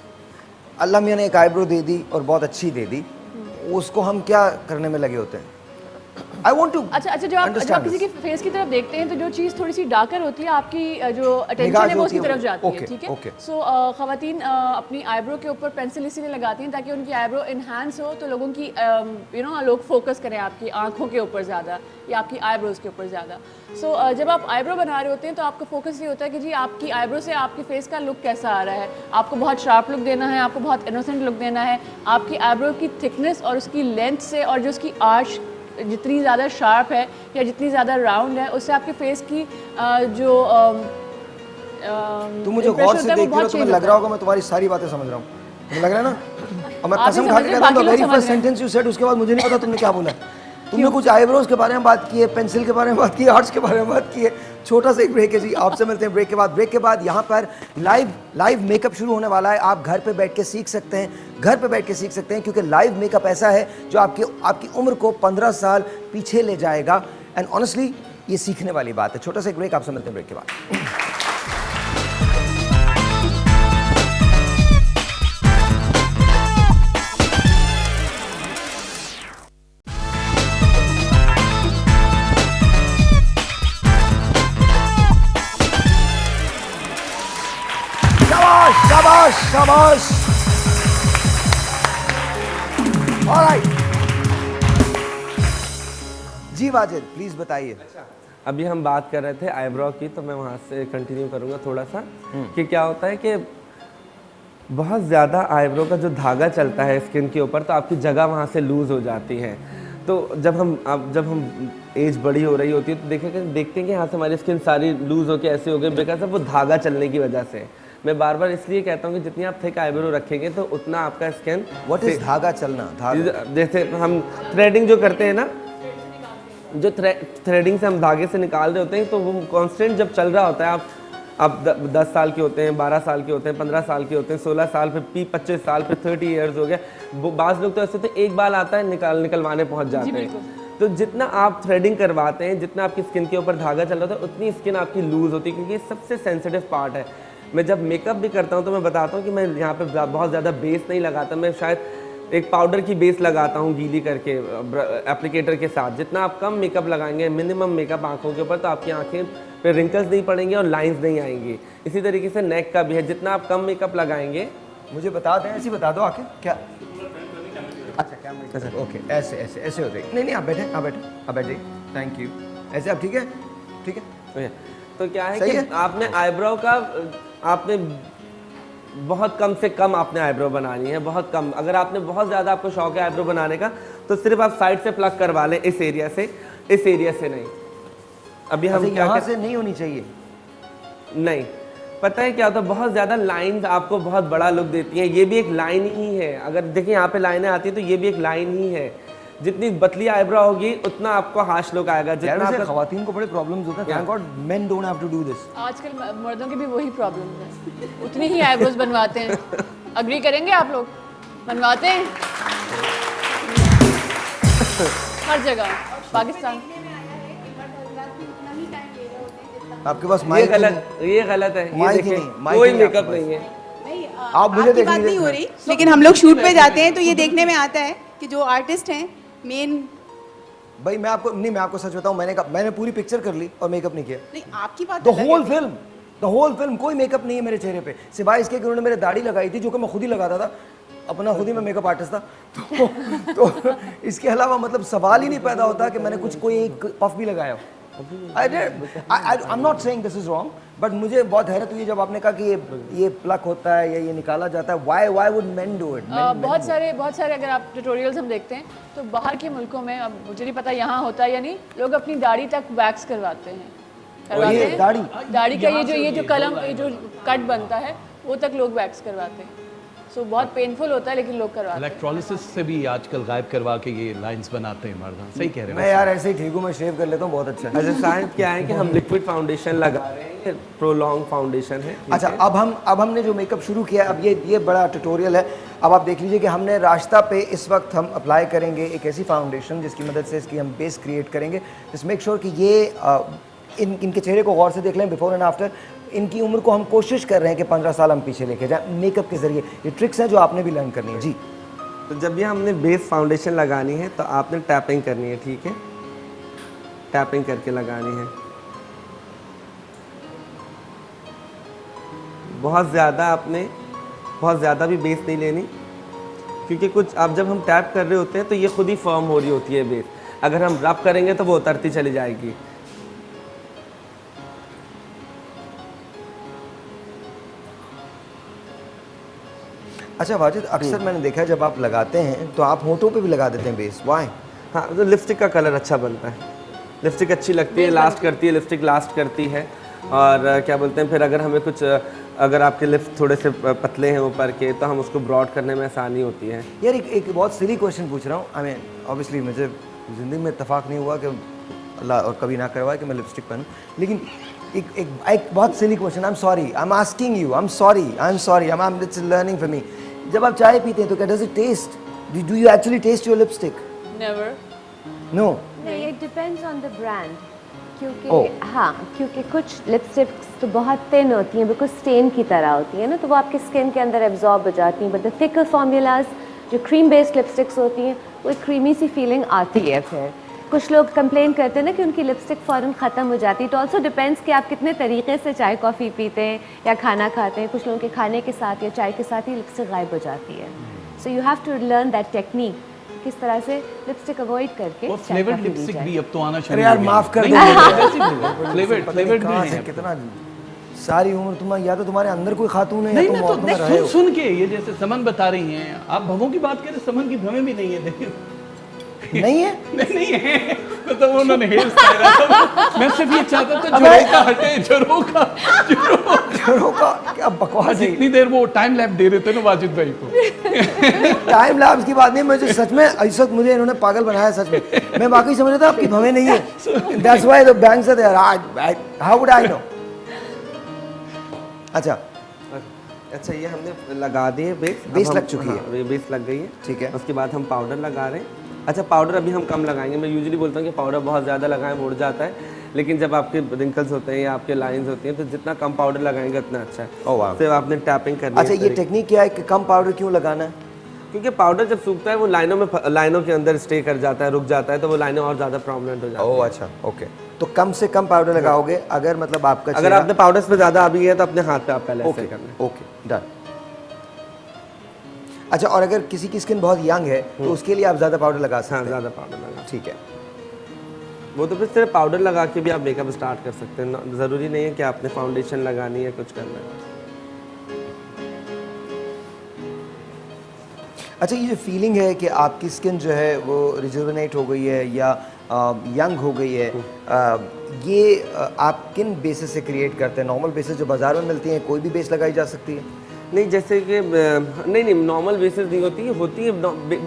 अल्लाह मियाँ ने एक आईब्रो दे दी और बहुत अच्छी दे दी, उसको हम क्या करने में लगे होते हैं? आई वॉन्ट टू अच्छा, जब आप किसी के फेस की तरफ देखते हैं तो जो चीज़ थोड़ी सी डार्कर होती है, आपकी जो अटेंशन है वो उसकी तरफ जाती है। ठीक है। सो खवातीन अपनी आईब्रो के ऊपर पेंसिल इसीलिए लगाती हैं ताकि उनकी आईब्रो इन्हांस हो, तो लोगों की लोग फोकस करें आपकी आंखों के ऊपर ज़्यादा या आपकी आईब्रोज के ऊपर ज़्यादा। सो जब आप आईब्रो बना रहे होते हैं तो आपका फोकस ये होता है कि जी आपकी आईब्रो से आपके फेस का लुक कैसा आ रहा है। आपको बहुत शार्प लुक देना है, आपको बहुत इनोसेंट लुक देना है। आपकी आईब्रो की थिकनेस और उसकी लेंथ से और जो उसकी आर्च जितनी ज़्यादा शार्प है या जितनी ज़्यादा राउंड है, उससे आपके फेस की जो तुम मुझे गौर से देख रहे हो, तुम्हें लग रहा होगा मैं तुम्हारी सारी बातें समझ रहा हूँ। तुम्हें लग रहा है ना? और मैं कसम खा के कहता हूँ, very first sentence you said, उसके बाद मुझे नहीं पता तुमने क्या बोला। तुमने कुछ आईब्रोज के बारे में बात की है, पेंसिल के बारे में बात की है, आर्ट्स के बारे में बात की है। छोटा सा एक ब्रेक है जी, आपसे मिलते हैं ब्रेक के बाद यहाँ पर लाइव मेकअप शुरू होने वाला है। आप घर पे बैठ के सीख सकते हैं, क्योंकि लाइव मेकअप ऐसा है जो आपकी उम्र को 15 साल पीछे ले जाएगा। एंड ऑनेस्टली ये सीखने वाली बात है। छोटा सा एक ब्रेक, आपसे मिलते हैं ब्रेक के बाद। शाबाश। ऑलराइट जी, वाजिद प्लीज बताइए। अभी हम बात कर रहे थे आईब्रो की, तो मैं वहाँ से कंटिन्यू करूँगा थोड़ा सा कि क्या होता है कि बहुत ज़्यादा आईब्रो का जो धागा चलता है स्किन के ऊपर, तो आपकी जगह वहाँ से लूज़ हो जाती है। तो जब हम एज बड़ी हो रही होती है तो देखते हैं कि यहाँ से हमारी स्किन सारी लूज़ होकर ऐसे हो गई, बिकॉज ऑफ वो धागा चलने की वजह से। मैं बार बार इसलिए कहता हूँ कि जितनी आप थिक आईब्रो रखेंगे तो उतना आपका स्किन। व्हाट इज धागा चलना? जैसे हम थ्रेडिंग जो करते हैं ना, जो थ्रेडिंग से हम धागे से निकाल रहे होते हैं, तो वो कांस्टेंट जब चल रहा होता है, आप 10 साल के होते हैं, 12 साल के होते हैं, 15 साल के होते हैं, 16 साल, फिर 25 साल, फिर 30 ईयर्स हो गए। बाज़ लोग तो ऐसे होते हैं, एक बाल आता है निकलवाने पहुँच जाते हैं। तो जितना आप थ्रेडिंग करवाते हैं, जितना आपकी स्किन के ऊपर धागा चल रहा होता है, उतनी स्किन आपकी लूज़ होती है, क्योंकि ये सबसे सेंसिटिव पार्ट है। मैं जब मेकअप भी करता हूँ तो मैं बताता हूँ कि मैं यहाँ पे बहुत ज़्यादा बेस नहीं लगाता, मैं शायद एक पाउडर की बेस लगाता हूँ गीली करके एप्लीकेटर के साथ। जितना आप कम मेकअप लगाएंगे, मिनिमम मेकअप आँखों के ऊपर, तो आपकी आँखें पे रिंकल्स नहीं पड़ेंगे और लाइंस नहीं आएंगी। इसी तरीके से नेक का भी है, जितना आप कम मेकअप लगाएंगे। मुझे बता दें, ऐसे बता दो आके क्या। अच्छा क्या ओके, ऐसे ऐसे ऐसे होते नहीं नहीं, आप बैठे, आप बैठे, आप बैठिए, थैंक यू। ऐसे आप ठीक है, ठीक है। तो क्या है कि आपने आईब्रो का आपने बहुत कम से कम आपने आईब्रो बनानी है, बहुत कम। अगर आपने बहुत ज़्यादा आपको शौक है आईब्रो बनाने का तो सिर्फ आप साइड से प्लग करवा लें, इस एरिया से, इस एरिया से नहीं। अभी हम यहाँ से नहीं होनी चाहिए, नहीं, पता है क्या होता है, बहुत ज़्यादा लाइन आपको बहुत बड़ा लुक देती है। ये भी एक लाइन ही है, अगर देखिए यहाँ पे लाइनें आती है तो ये भी एक लाइन ही है। जितनी बतली आईब्रो होगी उतना आपको हार्श लुक आएगा। जितना आपका खवातीन को बड़े प्रॉब्लम्स होते हैं, thank God men don't have to do this. आजकल मर्दों के भी वही प्रॉब्लम है, उतनी ही आईब्रोज बनवाते हैं। अग्री करेंगे आप लोग? बनवाते हैं हर जगह पाकिस्तान। आपके पास ये माइक गलत, ये गलत है, ये माइक ही देखिए नहीं, माइक कोई ही नहीं मेकअप आपके नहीं है। आप मुझे आपकी बात नहीं हो रही, लेकिन हम लोग शूट पे जाते हैं तो ये देखने में आता है कि जो आर्टिस्ट हैं मेन। भाई मैं आपको नहीं, मैं आपको सच बताऊं, मैंने पूरी पिक्चर कर ली और मेकअप नहीं किया। नहीं, आपकी बात द होल फिल्म कोई मेकअप नहीं है मेरे चेहरे पे, सिवाय इसके कि उन्होंने मेरे दाढ़ी लगाई थी, जो कि मैं खुद ही लगाता था, अपना खुद ही मैं मेकअप आर्टिस्ट था। तो इसके अलावा मतलब सवाल ही नहीं पैदा होता कि मैंने कुछ कोई एक पफ भी लगाया हो। I'm not saying this is wrong, but मुझे बहुत हैरत हुई जब आपने कहा कि ये प्लग होता है या ये निकाला जाता है। Why would men do it? बहुत सारे अगर आप ट्यूटोरियल्स हम देखते हैं तो बाहर के मुल्कों में, अब मुझे नहीं पता यहाँ होता है या नहीं, लोग अपनी दाढ़ी तक वैक्स करवाते हैं। दाढ़ी का ये जो कलम, ये जो कट बनता है वो तक लोग वैक्स करवाते हैं। सो बहुत पेनफुल होता है लेकिन लोग करवाते हैं। इलेक्ट्रोलिसिस से भी आजकल गायब करवा के ये लाइंस बनाते हैं मर्द। सही कह रहे हैं। मैं यार ऐसे ही ठीक हूँ, मैं शेव कर लेता हूँ, बहुत अच्छा है। अच्छा साइंस क्या है कि हम लिक्विड फाउंडेशन लगा रहे हैं, प्रोलॉन्ग फाउंडेशन है। अच्छा अब हमने जो मेकअप शुरू किया, अब ये बड़ा ट्यूटोरियल है। अब आप देख लीजिए कि हमने रास्ता पे इस वक्त हम अप्लाई करेंगे एक ऐसी फाउंडेशन जिसकी मदद से इसकी हम बेस क्रिएट करेंगे। जस्ट मेक श्योर कि ये इनके चेहरे को गौर से देख लें, बिफोर एंड आफ्टर। इनकी उम्र को हम कोशिश कर रहे हैं कि 15 साल हम पीछे लेके जाएं मेकअप के जरिए। ये ट्रिक्स हैं जो आपने भी लर्न करनी है। जी, तो जब भी हमने बेस फाउंडेशन लगानी है तो आपने टैपिंग करनी है, ठीक है, टैपिंग करके लगानी है। बहुत ज़्यादा भी बेस नहीं लेनी, क्योंकि कुछ अब जब हम टैप कर रहे होते हैं तो ये खुद ही फर्म हो रही होती है बेस। अगर हम रब करेंगे तो वो उतरती चली जाएगी। अच्छा वाजिद, अक्सर मैंने देखा है जब आप लगाते हैं तो आप होठों पे भी लगा देते हैं बेस। वाई? हाँ, तो लिपस्टिक का कलर अच्छा बनता है, लिपस्टिक अच्छी लगती है, लास्ट करती है, लिपस्टिक लास्ट करती है। और क्या बोलते हैं, फिर अगर हमें कुछ, अगर आपके लिप्स थोड़े से पतले हैं ऊपर के तो हम उसको ब्रॉड करने में आसानी होती है। यार एक बहुत सिली क्वेश्चन पूछ रहा हूँ। आई मीन ऑब्वियसली मुझे ज़िंदगी में इत्तेफाक नहीं हुआ कि अल्लाह और कभी ना करवाए कि मैं लिपस्टिक पहनूं, लेकिन एक बहुत silly question, I am sorry, I am asking you, I am sorry, it's learning for me. जब आप चाय पीते हैं तो क्या does it taste? Do you actually taste your lipstick? Never. No, नहीं, it depends on the brand. क्योंकि कुछ लिपस्टिक्स तो बहुत थिन होती हैं, बिल्कुल स्टेन की तरह होती है ना, तो वो आपके स्किन के अंदर एब्जॉर्ब हो जाती हैं। बट द थिकर फॉर्मूलाज जो क्रीम बेस्ड लिपस्टिक्स होती हैं वो एक क्रीमी सी फीलिंग आती है। फिर कुछ लोग कंप्लेन करते हैं ना कि उनकी लिपस्टिक फ़ौरन ख़त्म हो जाती है। इट ऑल्सो डिपेंड्स कि आप कितने तरीके से चाय कॉफ़ी पीते हैं या खाना खाते हैं। कुछ लोगों के खाने के साथ या चाय के साथ ही लिपस्टिक गायब हो जाती है। So you have to learn that technique, किस तरह से लिपस्टिक अवॉइड करके। और फ्लेवर्ड लिपस्टिक भी अब तो आना शुरू अरे यार माफ कर दो, फ्लेवर्ड भी है। कितना सारी उम्र तुम्हारी, या तो तुम्हारे अंदर कोई खातून है नहीं, या मैं तुम तो औरतों में रहे हो। सुन के ये जैसे समन बता रही हैं, आप भवों की बात करें, समन की भवें भी नहीं है। देखिए नहीं है, नहीं है, तो उन्होंने हेयर स्टाइल, मैं सिर्फ ये चाहता था जोरों का हटे, जोरों का क्या बकवास है। इतनी देर वो टाइम लैप दे रहे थे ना वाजिद भाई को। टाइम लैप्स की बात नहीं, मुझे सच में इस वक्त मुझे इन्होंने पागल बनाया सच में। मैं वाकई समझ रहा था आपकी भवें नहीं है, that's why the banks are there. How would I know? अच्छा ये हमने लगा दिए बेस लग चुकी है, बेस लग गई है, ठीक है। उसके बाद हम पाउडर लगा रहे हैं। अच्छा पाउडर अभी हम कम लगाएंगे, मैं यूजुअली बोलता हूँ कि पाउडर बहुत ज़्यादा लगाएं उड़ जाता है, लेकिन जब आपके रिंकल्स होते हैं या आपके लाइंस होती हैं तो जितना कम पाउडर लगाएंगे उतना अच्छा है। ओह वाह। सिर्फ आपने टैपिंग करनी है। अच्छा, ये टेक्निक क्या है कि कम पाउडर क्यों लगाना है? क्योंकि पाउडर जब सूखता है वो लाइनों के अंदर स्टे कर जाता है, रुक जाता है, तो वो लाइनें और ज़्यादा प्रॉमिनेंट हो जाती हैं। ओह अच्छा, ओके। तो कम से कम पाउडर लगाओगे अगर मतलब आपका अगर आपने पाउडर पे ज़्यादा अभी है तो अपने हाथ पे आप पहले ऐसे करना है। Okay done. अच्छा, और अगर किसी की स्किन बहुत यंग है तो उसके लिए आप ज़्यादा पाउडर लगा सकते हाँ, हैं? ज़्यादा पाउडर लगा। ठीक है। वो तो फिर सिर्फ पाउडर लगा के भी आप मेकअप स्टार्ट कर सकते हैं, ज़रूरी नहीं है कि आपने फाउंडेशन लगानी है, कुछ करना है। अच्छा, ये जो फीलिंग है कि आपकी स्किन जो है वो रिजुविनेट हो गई है या यंग हो गई है, ये आप किन बेसिस से क्रिएट करते हैं? नॉर्मल बेसिस जो बाज़ार में मिलती हैं, कोई भी बेस लगाई जा सकती है? नहीं, जैसे कि नहीं नॉर्मल बेसिस नहीं होती है।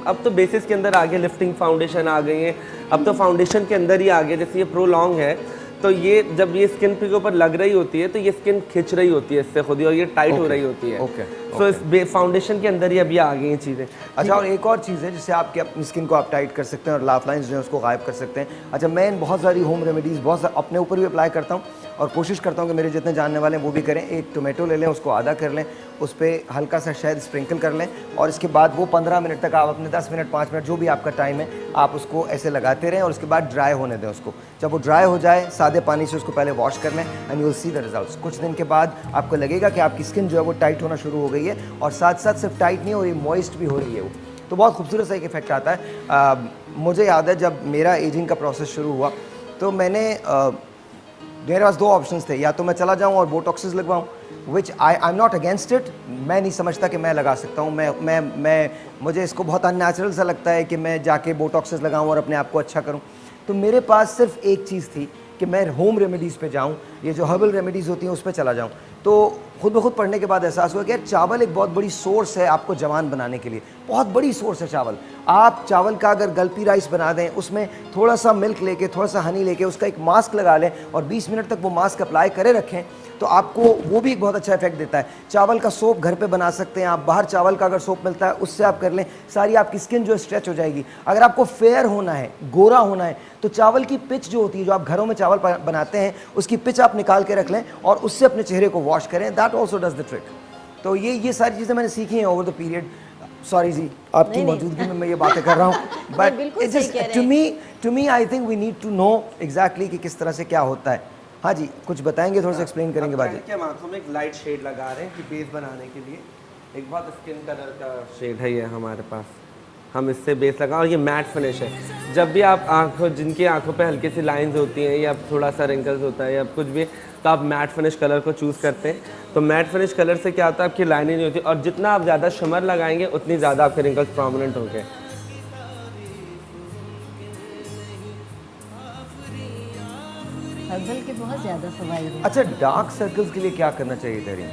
अब तो बेसिस के अंदर आगे लिफ्टिंग फाउंडेशन आ गई है, अब तो फाउंडेशन के अंदर ही आ गए। जैसे ये प्रो लॉन्ग है तो ये जब ये स्किन के ऊपर लग रही होती है तो ये स्किन खिंच रही होती है इससे खुद ही, और ये टाइट हो रही होती है। सो इस फाउंडेशन के अंदर ही अभी आ गई हैं चीज़ें। अच्छा, और एक और चीज़ है जिससे आपके अपनी स्किन को आप टाइट कर सकते हैं और लाफ लाइंस जो है उसको गायब कर सकते हैं। अच्छा, मैं बहुत सारी होम रेमेडीज़ अपने ऊपर भी अप्लाई करता हूँ और कोशिश करता हूँ कि मेरे जितने जानने वाले हैं वो भी करें। एक टोमेटो ले लें, उसको आधा कर लें, उस पर हल्का सा शहद स्प्रिंकल कर लें और इसके बाद वो 15 मिनट तक आप अपने 10 मिनट 5 मिनट जो भी आपका टाइम है आप उसको ऐसे लगाते रहें और उसके बाद ड्राई होने दें उसको। जब वो ड्राई हो जाए सादे पानी से उसको पहले वॉश कर लें and you will see the results. कुछ दिन के बाद आपको लगेगा कि आपकी स्किन जो है वो टाइट होना शुरू हो गई है और साथ साथ सिर्फ टाइट नहीं हो रही, मॉइस्ट भी हो रही है वो। तो बहुत खूबसूरत सा एक इफेक्ट आता है। मुझे याद है जब मेरा एजिंग का प्रोसेस शुरू हुआ तो मेरे पास दो ऑप्शंस थे, या तो मैं चला जाऊं और बोटॉक्सेस लगवाऊं, which I am not against it. मैं नहीं समझता कि मैं लगा सकता हूं। मुझे इसको बहुत अननेचुरल सा लगता है कि मैं जाके बोटॉक्सेस लगाऊं और अपने आप को अच्छा करूं। तो मेरे पास सिर्फ एक चीज़ थी कि मैं होम रेमेडीज़ पे जाऊं, ये जो हर्बल रेमेडीज़ होती हैं उस पर चला जाऊं। तो खुद ब खुद पढ़ने के बाद एहसास हुआ कि यार चावल एक बहुत बड़ी सोर्स है आपको जवान बनाने के लिए, बहुत बड़ी सोर्स है चावल। आप चावल का अगर गलपी राइस बना दें, उसमें थोड़ा सा मिल्क लेके, थोड़ा सा हनी लेके उसका एक मास्क लगा लें और 20 मिनट तक वो मास्क अप्लाई करे रखें तो आपको वो भी एक बहुत अच्छा इफेक्ट देता है। चावल का सोप घर पे बना सकते हैं आप, बाहर चावल का अगर सोप मिलता है उससे आप कर लें, सारी आपकी स्किन जो स्ट्रेच हो जाएगी। अगर आपको फेयर होना है, गोरा होना है, तो चावल की पिच जो होती है, जो आप घरों में चावल बनाते हैं उसकी पिच आप निकाल के रख लें और उससे अपने चेहरे को वॉश करें, that also does the trick. तो ये सारी चीज़ें मैंने सीखी हैं ओवर द पीरियड। सॉरी जी, आपकी मौजूदगी में मैं ये बातें कर रहा हूँ, but it's just to me I think we need to know exactly कि किस तरह से क्या होता है। हाँ जी, कुछ बताएंगे, थोड़ा सा एक्सप्लेन करेंगे बाजी। हम आंखों में एक लाइट शेड लगा रहे हैं कि बेस बनाने के लिए। एक बहुत स्किन कलर का शेड है ये हमारे पास, हम इससे बेस लगा और ये मैट फिनिश है। जब भी आप जिनकी आंखों पे हल्की सी लाइंस होती हैं या थोड़ा सा रिंकल्स होता है या कुछ भी, तो आप मैट फिनिश कलर को चूज़ करते हैं। तो मैट फिनिश कलर से क्या होता है, आपकी लाइनें नहीं होती और जितना आप ज़्यादा शिमर लगाएंगे उतनी ज़्यादा आपके रिंकल्स प्रोमिनेंट होंगे। हर्बल के बहुत ज़्यादा फ़वाइद हैं। अच्छा, डार्क सर्कल्स के लिए क्या करना चाहिए तहरीन?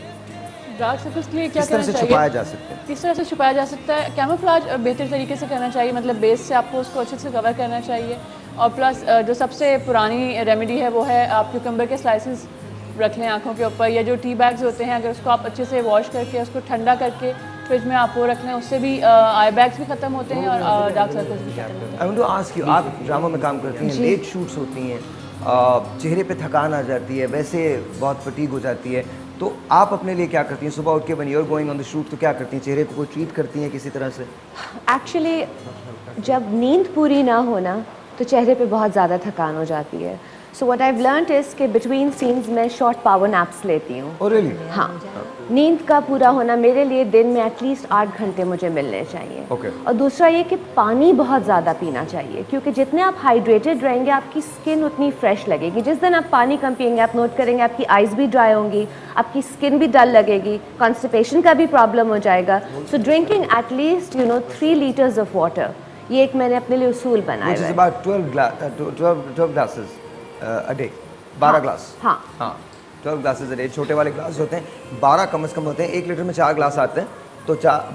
डार्क सर्कल्स के लिए क्या किस तरह करना से चाहिए? छुपाया जा सकता है? किस तरह से छुपाया जा सकता है? कैमोफ्लेज बेहतर तरीके से करना चाहिए, मतलब बेस से आपको उसको अच्छे से कवर करना चाहिए। और प्लस जो सबसे पुरानी रेमेडी है वो है आप क्यूकम्बर के स्लाइसेस रख लें आँखों के ऊपर, या जो टी बैग्स होते हैं अगर उसको आप अच्छे से वॉश करके उसको ठंडा करके फ्रिज में आप वो रख लें, उससे भी आई बैग्स भी ख़त्म होते हैं और डार्क सर्कल्स भी खत्म होते हैं। I want to ask you, आप ड्रामा में काम करती हैं, लेट शूट्स होती हैं, चेहरे पे थकान आ जाती है, वैसे बहुत फटीग हो जाती है, तो आप अपने लिए क्या करती हैं? सुबह उठ के when you are going on the shoot तो क्या करती हैं? चेहरे को कोई ट्रीट करती हैं किसी तरह से? एक्चुअली जब नींद पूरी ना होना तो चेहरे पे बहुत ज़्यादा थकान हो जाती है। So what I have learned is कि बिटवीन सीन्स मैं शॉर्ट पावर नैप्स लेती हूँ। Oh really? हाँ, नींद का पूरा होना मेरे लिए दिन में एटलीस्ट 8 घंटे मुझे मिलने चाहिए। और दूसरा ये कि पानी बहुत ज़्यादा पीना चाहिए, क्योंकि जितने आप हाइड्रेटेड रहेंगे आपकी स्किन उतनी फ्रेश लगेगी। जिस दिन आप पानी कम पिएंगे आप नोट करेंगे आपकी आइज़ भी ड्राई होंगी, आपकी स्किन भी डल लगेगी, कॉन्स्टिपेशन का भी प्रॉब्लम हो जाएगा। सो drinking at least 3 litres of water, ये एक मैंने अपने लिए उसूल बनाया है। 12 glasses a day, 12 ग्लास। हाँ 12 ग्लासेस अ डे, छोटे वाले ग्लास होते हैं, 12 कम से कम होते हैं। 1 लीटर में 4 ग्लास आते हैं, तो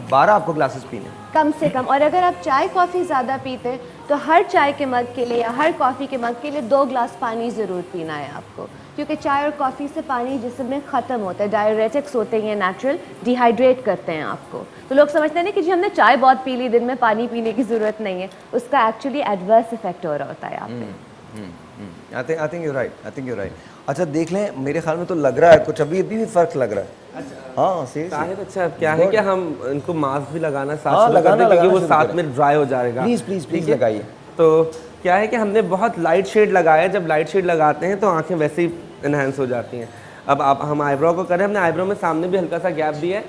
12 आपको ग्लासेस पीने कम से कम। और अगर आप चाय कॉफ़ी ज़्यादा पीते हैं तो हर चाय के मग के लिए या हर कॉफ़ी के मग के लिए 2 ग्लास पानी ज़रूर पीना है आपको, क्योंकि चाय और कॉफ़ी से पानी जिस्म में ख़त्म होता है, डायरेटिक्स होते हैं नेचुरल, डिहाइड्रेट करते हैं आपको। तो लोग समझते हैं ना कि जी हमने चाय बहुत पी ली, दिन में पानी पीने की ज़रूरत नहीं है, उसका एक्चुअली एडवर्स इफेक्ट हो रहा होता है आप पे। I think you right. अच्छा देख लें, मेरे ख्याल में तो लग रहा है कुछ अभी भी फर्क लग रहा है। अच्छा हाँ सही। अच्छा क्या है कि हम इनको मास्क भी लगाना साथ हाँ, में कर दें, क्योंकि वो शुरू साथ करें। में ड्राई हो जाएगा। प्लीज लगाइए। तो क्या है कि हमने बहुत लाइट शेड लगाया, जब लाइट शेड लगाते हैं तो आंखें वैसे ही इन्हेंस हो जाती हैं। अब आप हम आईब्रो को करें, हमने आईब्रो में सामने भी हल्का सा गैप दिया है।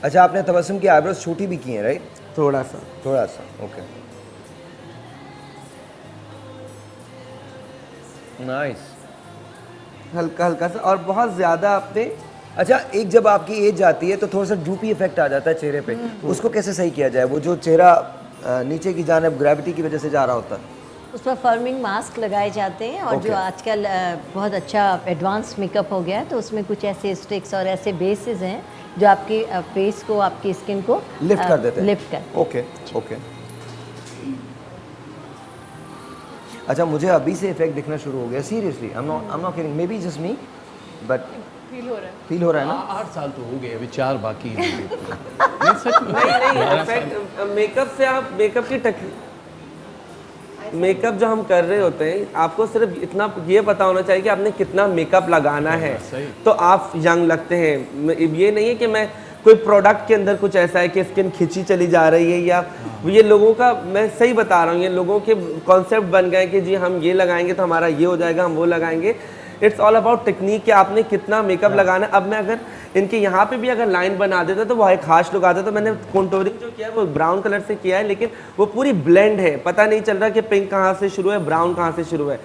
अच्छा आपने तबस्सुम की आईब्रोज छोटी भी की हैं राइट? थोड़ा सा ओके नाइस। हल्का हल्का सा, और बहुत ज़्यादा आपने अच्छा एक जब आपकी एज जाती है तो थोड़ा सा ड्रूपी इफेक्ट आ जाता है चेहरे पे, उसको कैसे सही किया जाए? वो जो चेहरा नीचे की जानिब ग्रेविटी की वजह से जा रहा होता है, उस पर फर्मिंग मास्क लगाए जाते हैं। और जो आजकल बहुत अच्छा एडवांस मेकअप हो गया है, तो उसमें कुछ ऐसे स्टिक्स और ऐसे बेसिस हैं जो आपके फेस को, आपकी स्किन को लिफ्ट कर देते हैं। लिफ्ट कर ओके। अच्छा मुझे अभी से इफेक्ट दिखना शुरू हो गया seriously. I am not kidding, may be just me but feel हो रहा है ना। 8 साल तो हो गए, अभी 4 बाकी हैं। नहीं इफेक्ट मेकअप से आप मेकअप जो हम कर रहे होते हैं, आपको सिर्फ इतना ये पता होना चाहिए कि आपने कितना मेकअप लगाना है, तो आप यंग लगते हैं। ये नहीं है कि मैं कोई प्रोडक्ट के अंदर कुछ ऐसा है कि स्किन खिंची चली जा रही है, या ये लोगों का, मैं सही बता रहा हूँ, ये लोगों के कॉन्सेप्ट बन गए कि जी हम ये लगाएंगे तो हमारा ये हो जाएगा, हम वो लगाएंगे। इट्स ऑल अबाउट टेक्निक कि आपने कितना मेकअप लगाना है। अब मैं अगर इनके यहाँ पे भी अगर लाइन बना देता तो वो एक खास लुक आता। तो मैंने कॉन्टोरिंग जो किया है वो ब्राउन कलर से किया है, लेकिन वो पूरी ब्लेंड है, पता नहीं चल रहा कि पिंक कहाँ से शुरू है, ब्राउन कहाँ से शुरू है।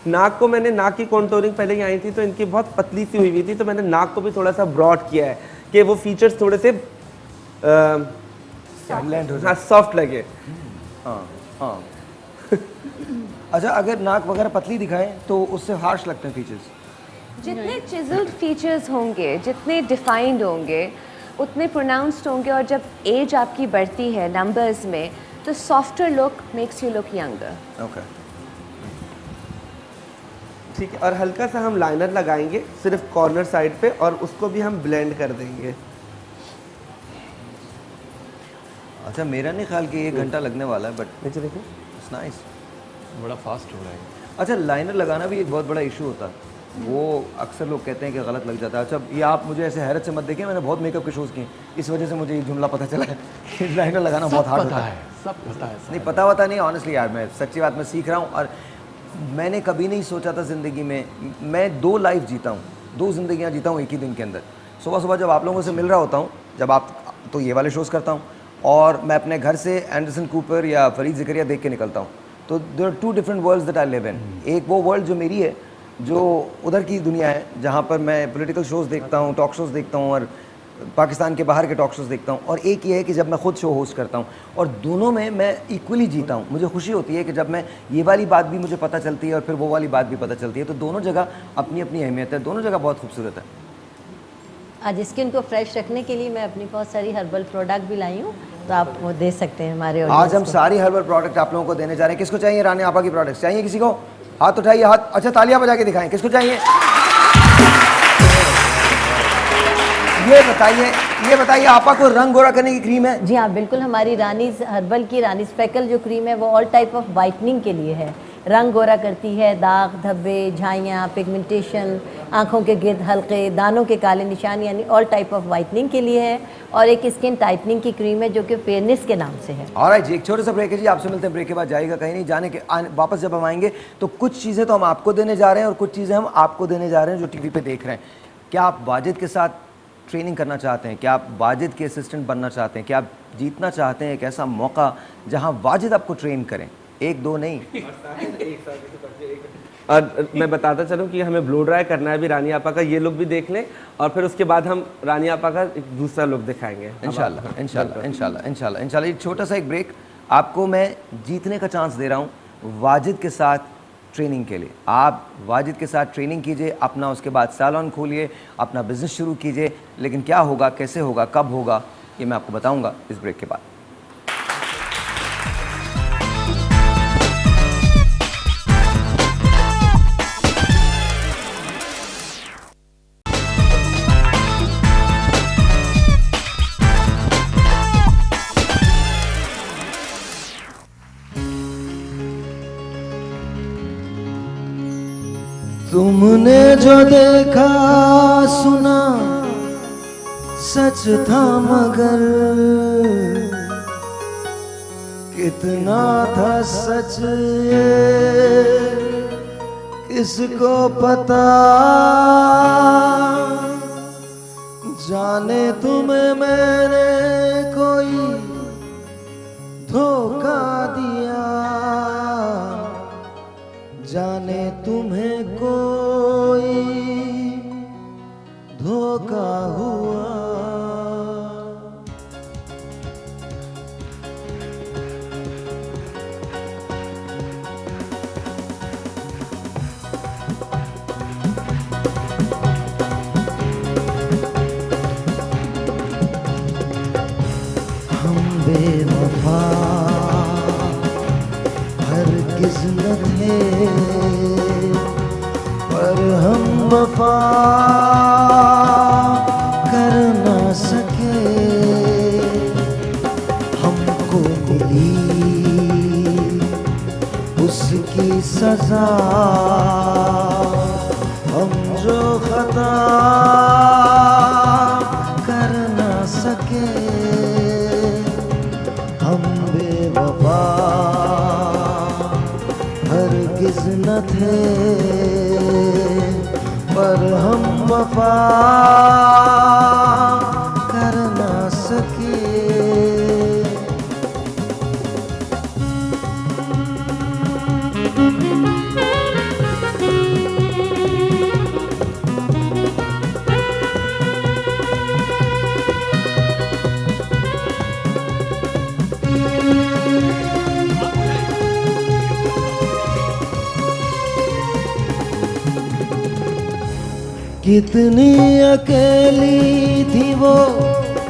नाक को मैंने, नाक की कॉन्टोरिंग पहले ही आई थी तो इनकी बहुत पतली सी हुई थी, तो मैंने नाक को भी थोड़ा सा ब्रॉड किया है कि वो फीचर्स थोड़े से सॉफ्ट लगे। हाँ अच्छा अगर नाक वगैरह पतली दिखाएं तो उससे हार्श लगते हैं फीचर्स। जितने चिजल्ड फीचर्स होंगे, जितने डिफाइंड होंगे, उतने प्रोनाउंस्ड होंगे, और जब एज आपकी बढ़ती है नंबर्स में, तो softer look makes you look younger. Okay ठीक है। और हल्का सा हम लाइनर लगाएंगे सिर्फ कॉर्नर साइड पे, और उसको भी हम ब्लेंड कर देंगे। अच्छा मेरा नहीं ख्याल कि 1 घंटा लगने वाला है, बट नीचे देखो, इट्स नाइस, बड़ा फास्ट हो रहा है। अच्छा लाइनर लगाना भी एक बहुत बड़ा इशू होता है, वो अक्सर लोग कहते हैं कि गलत लग जाता है। अच्छा ये आप मुझे ऐसे हैरत से मत देखें, मैंने बहुत मेकअप के शोज़ किए, इस वजह से मुझे ये जुमला पता चला है कि लाइनर लगाना बहुत हार्ड होता है। सब पता है। नहीं पता नहीं, ऑनेस्टली यार मैं सच्ची बात में सीख रहा हूँ। और मैंने कभी नहीं सोचा था ज़िंदगी में, मैं 2 लाइफ जीता हूँ, 2 ज़िंदगियाँ जीता हूँ एक ही दिन के अंदर। सुबह जब आप लोगों से मिल रहा होता हूँ, जब आप तो ये वाले शोज़ करता हूँ, और मैं अपने घर से एंडरसन कूपर या फरीद ज़करिया देख के निकलता हूँ। तो there are 2 different worlds that I live in. एक वो वर्ल्ड जो मेरी है, जो उधर की दुनिया है, जहाँ पर मैं पॉलिटिकल शोज़ देखता हूँ, टॉक शोज़ देखता हूँ, और पाकिस्तान के बाहर के टॉक शोज़ देखता हूँ। और एक ये है कि जब मैं खुद शो होस्ट करता हूँ, और दोनों में मैं इक्वली जीता हूँ। मुझे खुशी होती है कि जब मैं ये वाली बात भी मुझे पता चलती है और फिर वो वाली बात भी पता चलती है। तो दोनों जगह अपनी अपनी अहमियत है, दोनों जगह बहुत खूबसूरत है। आज स्किन को फ्रेश रखने के लिए मैं अपनी बहुत सारी हर्बल प्रोडक्ट भी लाई हूँ, तो आप वो दे सकते हैं हमारे आज audience हम को। सारी हर्बल प्रोडक्ट आप लोगों को देने जा रहे हैं। किसको चाहिए रानी आपा की प्रोडक्ट्स? चाहिए किसी को? हाथ उठाइए, हाथ। अच्छा तालियां बजा के दिखाएं, किसको चाहिए? ये बताइए आपा को रंग गोरा करने की क्रीम है? जी हाँ बिल्कुल, हमारी रानीज हर्बल की रानीज स्पेकल जो क्रीम है वो ऑल टाइप ऑफ वाइटनिंग के लिए है। रंग गोरा करती है, दाग धब्बे, झाइयाँ, पिगमेंटेशन, आँखों के गिर्द हल्के, दानों के काले निशान, यानी ऑल टाइप ऑफ वाइटनिंग के लिए है। और एक स्किन टाइटनिंग की क्रीम है जो कि फेयरनेस के नाम से है। ऑलराइट जी, एक छोटे सा ब्रेक है जी, आपसे मिलते हैं ब्रेक के बाद। जाएगा कहीं नहीं, जाने के वापस जब हम आएंगे तो कुछ चीज़ें तो हम आपको देने जा रहे हैं और कुछ चीज़ें हम आपको देने जा रहे हैं जो टीवी पे देख रहे हैं। क्या आप वाजिद के साथ ट्रेनिंग करना चाहते हैं? क्या आप वाजिद के असिस्टेंट बनना चाहते हैं? क्या आप जीतना चाहते हैं एक ऐसा मौका जहाँ वाजिद आपको ट्रेन करें? 1-2 नहीं, और मैं बताता चलूँ कि हमें ब्लो ड्राई करना है भी रानी आपा का, ये लुक भी देख लें, और फिर उसके बाद हम रानी आपा का एक दूसरा लुक दिखाएंगे इंशाल्लाह इंशाल्लाह इंशाल्लाह इंशाल्लाह इंशाल्लाह। एक छोटा सा एक ब्रेक, आपको मैं जीतने का चांस दे रहा हूँ वाजिद के साथ ट्रेनिंग के लिए। आप वाजिद के साथ ट्रेनिंग कीजिए, अपना उसके बाद सैलून खोलिए, अपना बिजनेस शुरू कीजिए। लेकिन क्या होगा, कैसे होगा, कब होगा, ये मैं आपको बताऊँगा इस ब्रेक के बाद। तुमने जो देखा सुना सच था मगर कितना था सच ये किसको पता। जाने तुम्हें मैंने कोई धोखा दिया, जाने तुम्हें कोई धोखा हुआ। हम बेवफा हरगिज़ न थे, पर हम वफा कर ना सके। हमको मिली उसकी सजा, हम जो खता कर ना सके। हम बेवफा हरगिज़ न थे, पर हम वफा कर ना सके। कितनी अकेली थी वो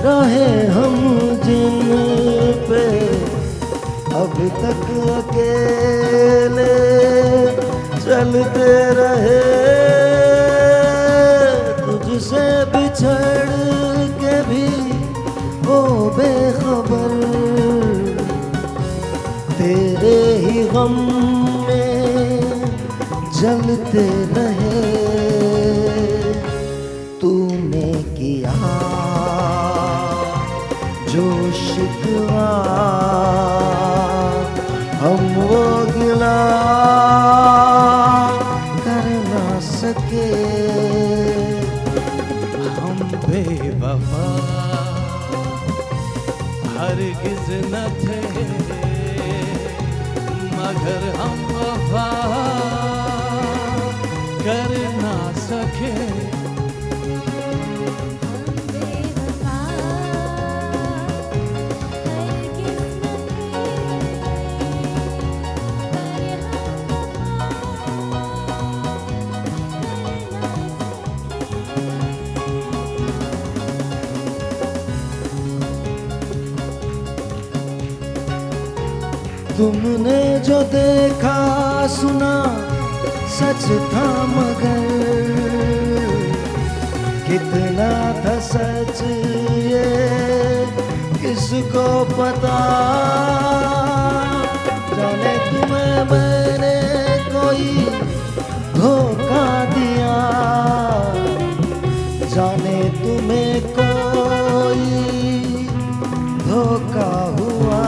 राहें हम जिन पे, अब तक अकेले चलते रहे। तुझसे बिछड़ के भी वो बेखबर, तेरे ही गम में जलते रहे। तूने किया जो शिकवा, हम वो गिला कर ना सके। हम बेवफा हरगिज़ न थे, मगर हम वफा कर ना सके। तुमने जो देखा सुना सच था मगर कितना था सच ये किसको पता। जाने तुम्हें मैंने कोई धोखा दिया, जाने तुम्हें कोई धोखा हुआ।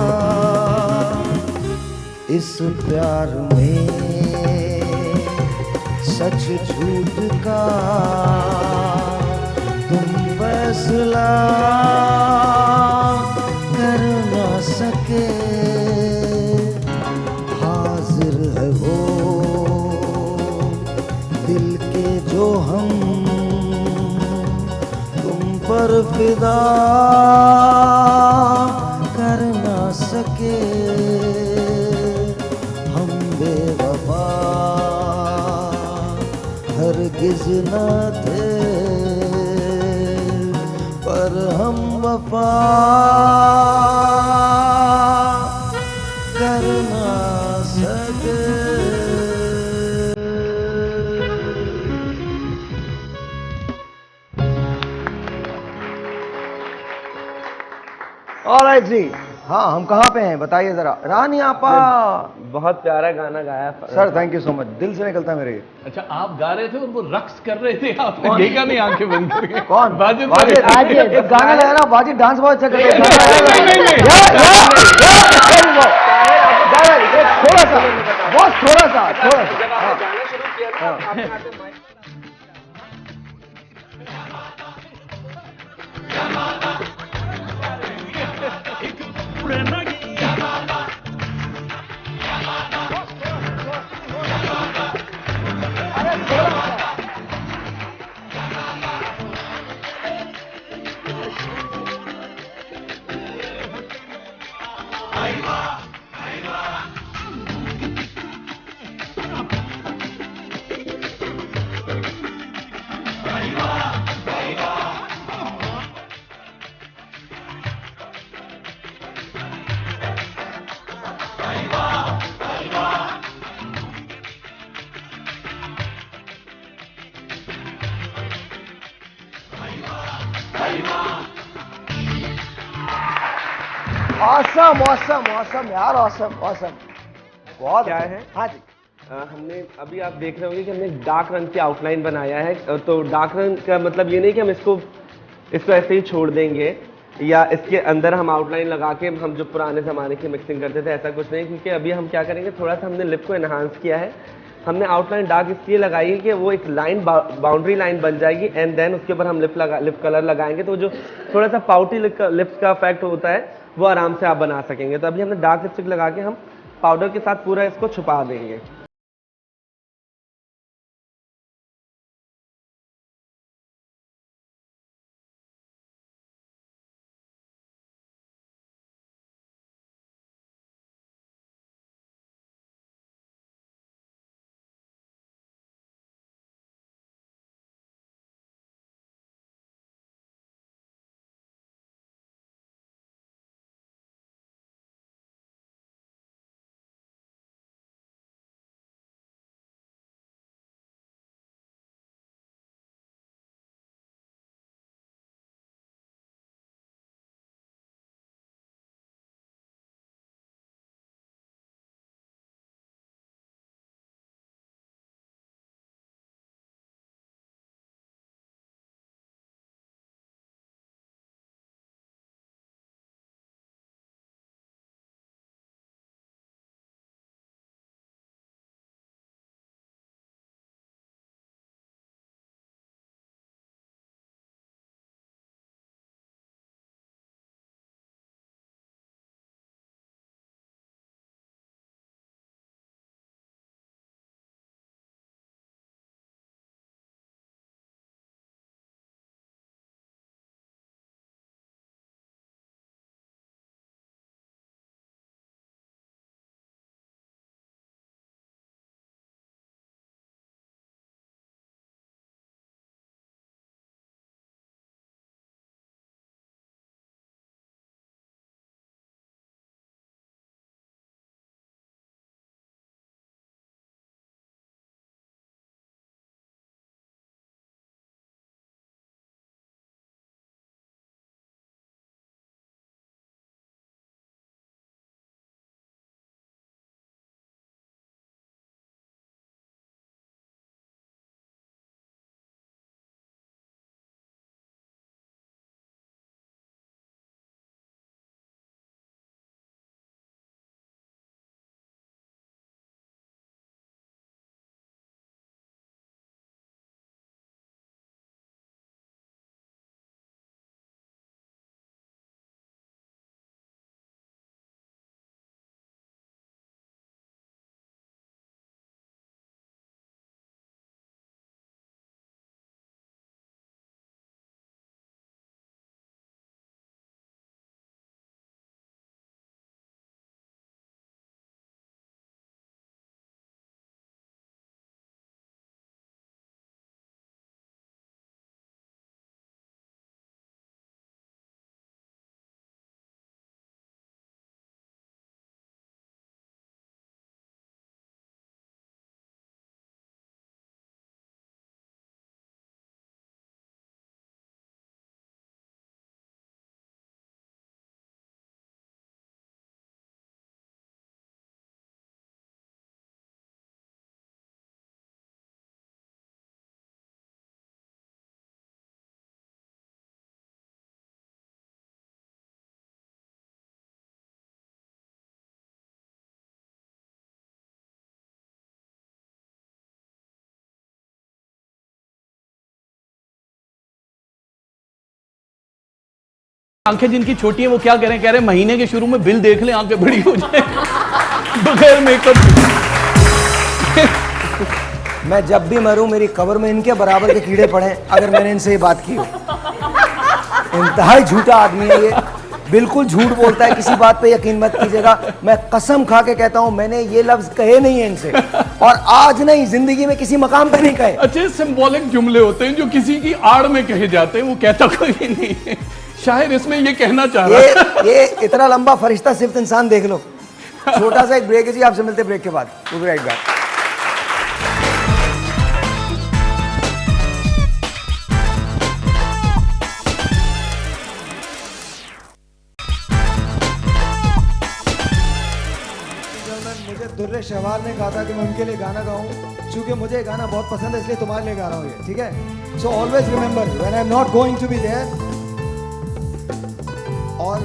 इस प्यार में सच झूठ का तुम फैसला कर ना सके। हाजिर है वो दिल के जो हम तुम पर फिदा कर ना सके। हरगिज़ न थे, पर हम वफा कर ना सके। ऑलराइट जी, हाँ, हम कहाँ पे हैं बताइए जरा। रानी आपा, बहुत प्यारा गाना गाया sir, thank you so much, दिल से निकलता है मेरे। अच्छा, आप गा रहे थे और वो रक्स कर रहे थे, आपने देखा नहीं आंखें बंद करके? कौन? वाजिद वाजिद, भाई। एक गाना लगा ना, वाजिद डांस बहुत अच्छा करता है। थोड़ा सा, बहुत थोड़ा सा, थोड़ा सा। जब आपने गाना शुरू किया ना, आपके हाथ में माइक ऑसम ऑसम ऑसम यार, ऑसम ऑसम, बहुत क्या अच्छा। है? हाँ जी। हमने अभी आप देख रहे होंगे कि हमने एक डार्क रंग की आउटलाइन बनाया है। तो डार्क रंग का मतलब ये नहीं कि हम इसको ऐसे ही छोड़ देंगे या इसके अंदर हम आउटलाइन लगा के हम जो पुराने ज़माने की मिक्सिंग करते थे, ऐसा कुछ नहीं। क्योंकि अभी हम क्या करेंगे, थोड़ा सा हमने लिप को एनहांस किया है। हमने आउटलाइन डार्क इसलिए लगाई है कि वो एक लाइन, बाउंड्री लाइन बन जाएगी एंड देन उसके ऊपर हम लिप कलर लगाएंगे, तो जो थोड़ा सा पाउटी लिप्स का इफेक्ट होता है वो आराम से आप बना सकेंगे। तो अभी हमने डार्क लिपस्टिक लगा के हम पाउडर के साथ पूरा इसको छुपा देंगे। आंखें जिनकी छोटी हैं वो क्या करें, कह रहे हैं महीने के शुरू में बिल देख लें, आंखें बड़ी हो जाए बगैर मेकअप। मैं जब भी मरूं मेरी कब्र में इनके बराबर के कीड़े पड़े अगर मैंने इनसे ये बात की हो। इंतहाई झूठा आदमी है ये, बिल्कुल झूठ बोलता है, किसी बात पे यकीन मत कीजिएगा। मैं कसम खा के कहता हूं मैंने ये लफ्ज कहे नहीं है इनसे, और आज नहीं जिंदगी में किसी मकाम पे नहीं कहे। अच्छे सिंबॉलिक जुमले होते हैं जो किसी की आड़ में कहे जाते हैं, वो कहता कोई नहीं है। शायद इसमें ये कहना चाह रहा है। ये इतना लंबा फरिश्ता सिर्फ इंसान देख लो। छोटा सा एक ब्रेक है जी, आपसे मिलते ब्रेक के बाद। We'll be right back. मुझे दुर्रे शहवाल ने कहा था कि मैं उनके लिए गाना गाऊं, क्योंकि मुझे गाना बहुत पसंद है, इसलिए तुम्हारे लिए गा रहा हूं ये, ठीक है? So always remember when I am not going to be there, और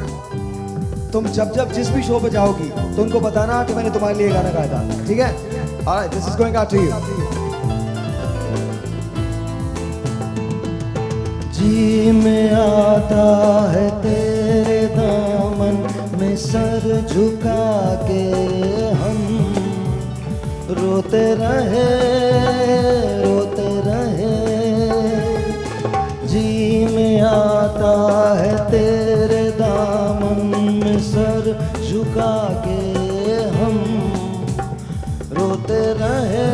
तुम जब जिस भी शो पे जाओगी तो उनको बताना कि मैंने तुम्हारे लिए गाना गाया था, ठीक है? Alright, this is going out to you. जी में आता है तेरे दामन में सर झुका के हम रोते रहे जी में आता है तेरे दामन में सर झुका के हम रोते रहे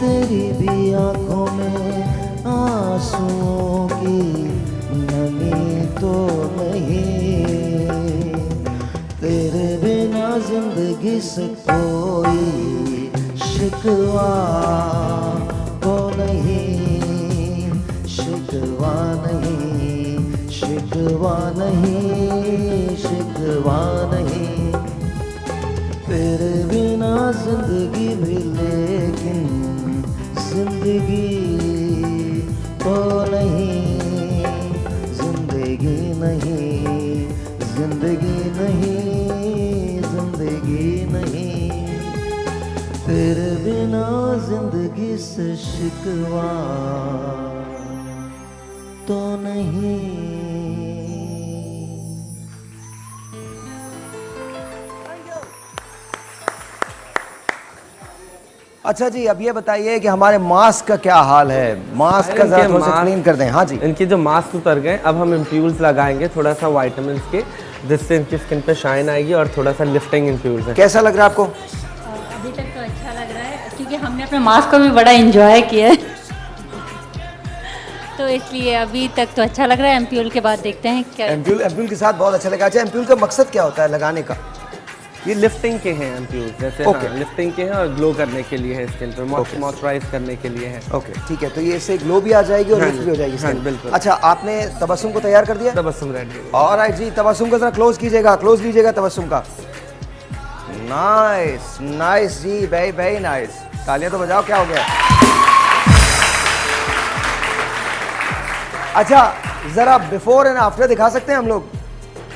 तेरी भी आंखों में आंसुओं की नमी तो नहीं, तेरे बिना जिंदगी से कोई शिकवा तो नहीं, शिकवा नहीं, तेरे बिना जिंदगी भी, लेकिन जिंदगी तो नहीं, जिंदगी नहीं, तेरे बिना जिंदगी से शिकवा तो नहीं। अच्छा जी, अब ये बताइए कि हमारे मास्क का क्या हाल है? मास्क का जरा थोड़ा सा क्लीन कर दें। हाँ जी, इनके जो मास्क उतर गए, अब हम इम्प्यूल्स लगाएंगे थोड़ा सा वाइटामिन के, जिससे इनकी स्किन पे शाइन आएगी और थोड़ा सा लिफ्टिंग इम्प्यूल्स है। कैसा लग रहा है आपको? अभी तक तो अच्छा लग रहा है, क्योंकि हमने अपने मास्क को भी बड़ा एंजॉय किया है तो इसलिए अभी तक तो अच्छा लग रहा है। एम्प्यूल के बाद देखते हैं क्या। एम्प्यूल के साथ बहुत अच्छा लगा। अच्छा, एम्प्यूल का मकसद क्या होता है लगाने का? ये लिफ्टिंग के हैं एम्प्यूल्स, जैसे Okay. हाँ, लिफ्टिंग के हैं और ग्लो करने के लिए है, स्किन पे मॉइस्चराइज करने के लिए है। ओके, ठीक है, तो ये इससे ग्लो भी आ जाएगी और लिफ्ट भी हो जाएगी। हाँ, बिल्कुल। अच्छा, आपने तबस्सुम को तैयार कर दिया? तबस्सुम रेडी। ऑलराइट जी, तबस्सुम को जरा क्लोज कीजिएगा, क्लोज लीजिएगा तबस्सुम का। नाइस जी, वेरी नाइस। तालियां तो बजाओ, क्या हो गया? अच्छा, जरा बिफोर एंड आफ्टर दिखा सकते हैं हम लोग?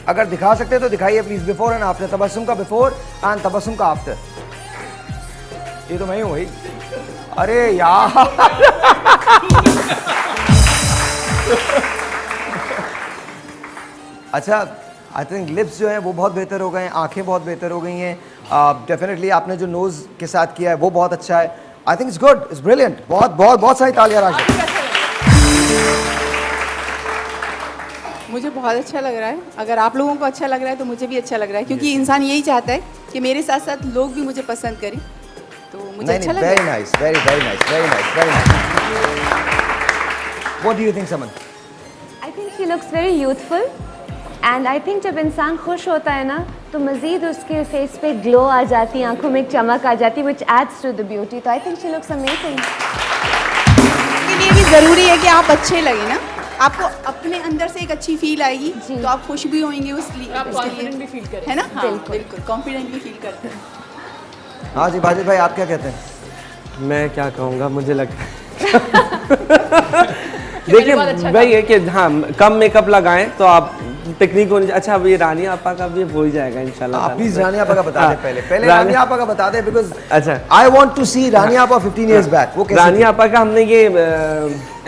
अगर दिखा सकते हैं तो दिखाइए please, before and after. Tabassum का बिफोर एंड तबस्सुम का आफ्टर। ये तो मैं ही हूं भाई। अरे यार अच्छा, आई थिंक लिप्स जो हैं वो बहुत बेहतर हो गए हैं, आंखें बहुत बेहतर हो गई हैं। डेफिनेटली आपने जो नोज के साथ किया है वो बहुत अच्छा है। I think it's good, it's brilliant. बहुत सारी तालियां राशि। मुझे बहुत अच्छा लग रहा है। अगर आप लोगों को अच्छा लग रहा है तो मुझे भी अच्छा लग रहा है, क्योंकि इंसान यही चाहता है कि मेरे साथ साथ लोग भी मुझे पसंद करें, तो मुझे अच्छा लग रहा है। Very nice, very nice. What do you think Saman? I think she looks very youthful, and I think जब इंसान खुश होता है ना तो मज़ीद उसके फेस पे ग्लो आ जाती है, आंखों में एक चमक आ जाती है, which adds to the beauty. तो I think she looks amazing. इसके लिए भी ज़रूरी है कि आप अच्छे लगे ना, आपको अपने अंदर से एक अच्छी फील आएगी, तो आप खुश भी होंगे उसके आप कॉन्फिडेंट भी फील करें। है ना? हाँ, बिल्कुल कॉन्फिडेंट भी फील करते हैं। हाँ जी, बाजिद भाई आप क्या कहते हैं? मैं क्या कहूँगा, मुझे लगता है देखिए वही है कि हाँ, कम मेकअप लगाएं तो आप टेक्निक होनी चाहिए। अच्छा अब ये रानी आपा का भी हो ही जाएगा इंशाल्लाह। आप प्लीज रानी आपा का बता दें पहले रानी आपा का बता दें, बिकॉज अच्छा आई वांट टू सी रानी आपा 15 इयर्स बैक। वो कैसे रानी आपा का हमने ये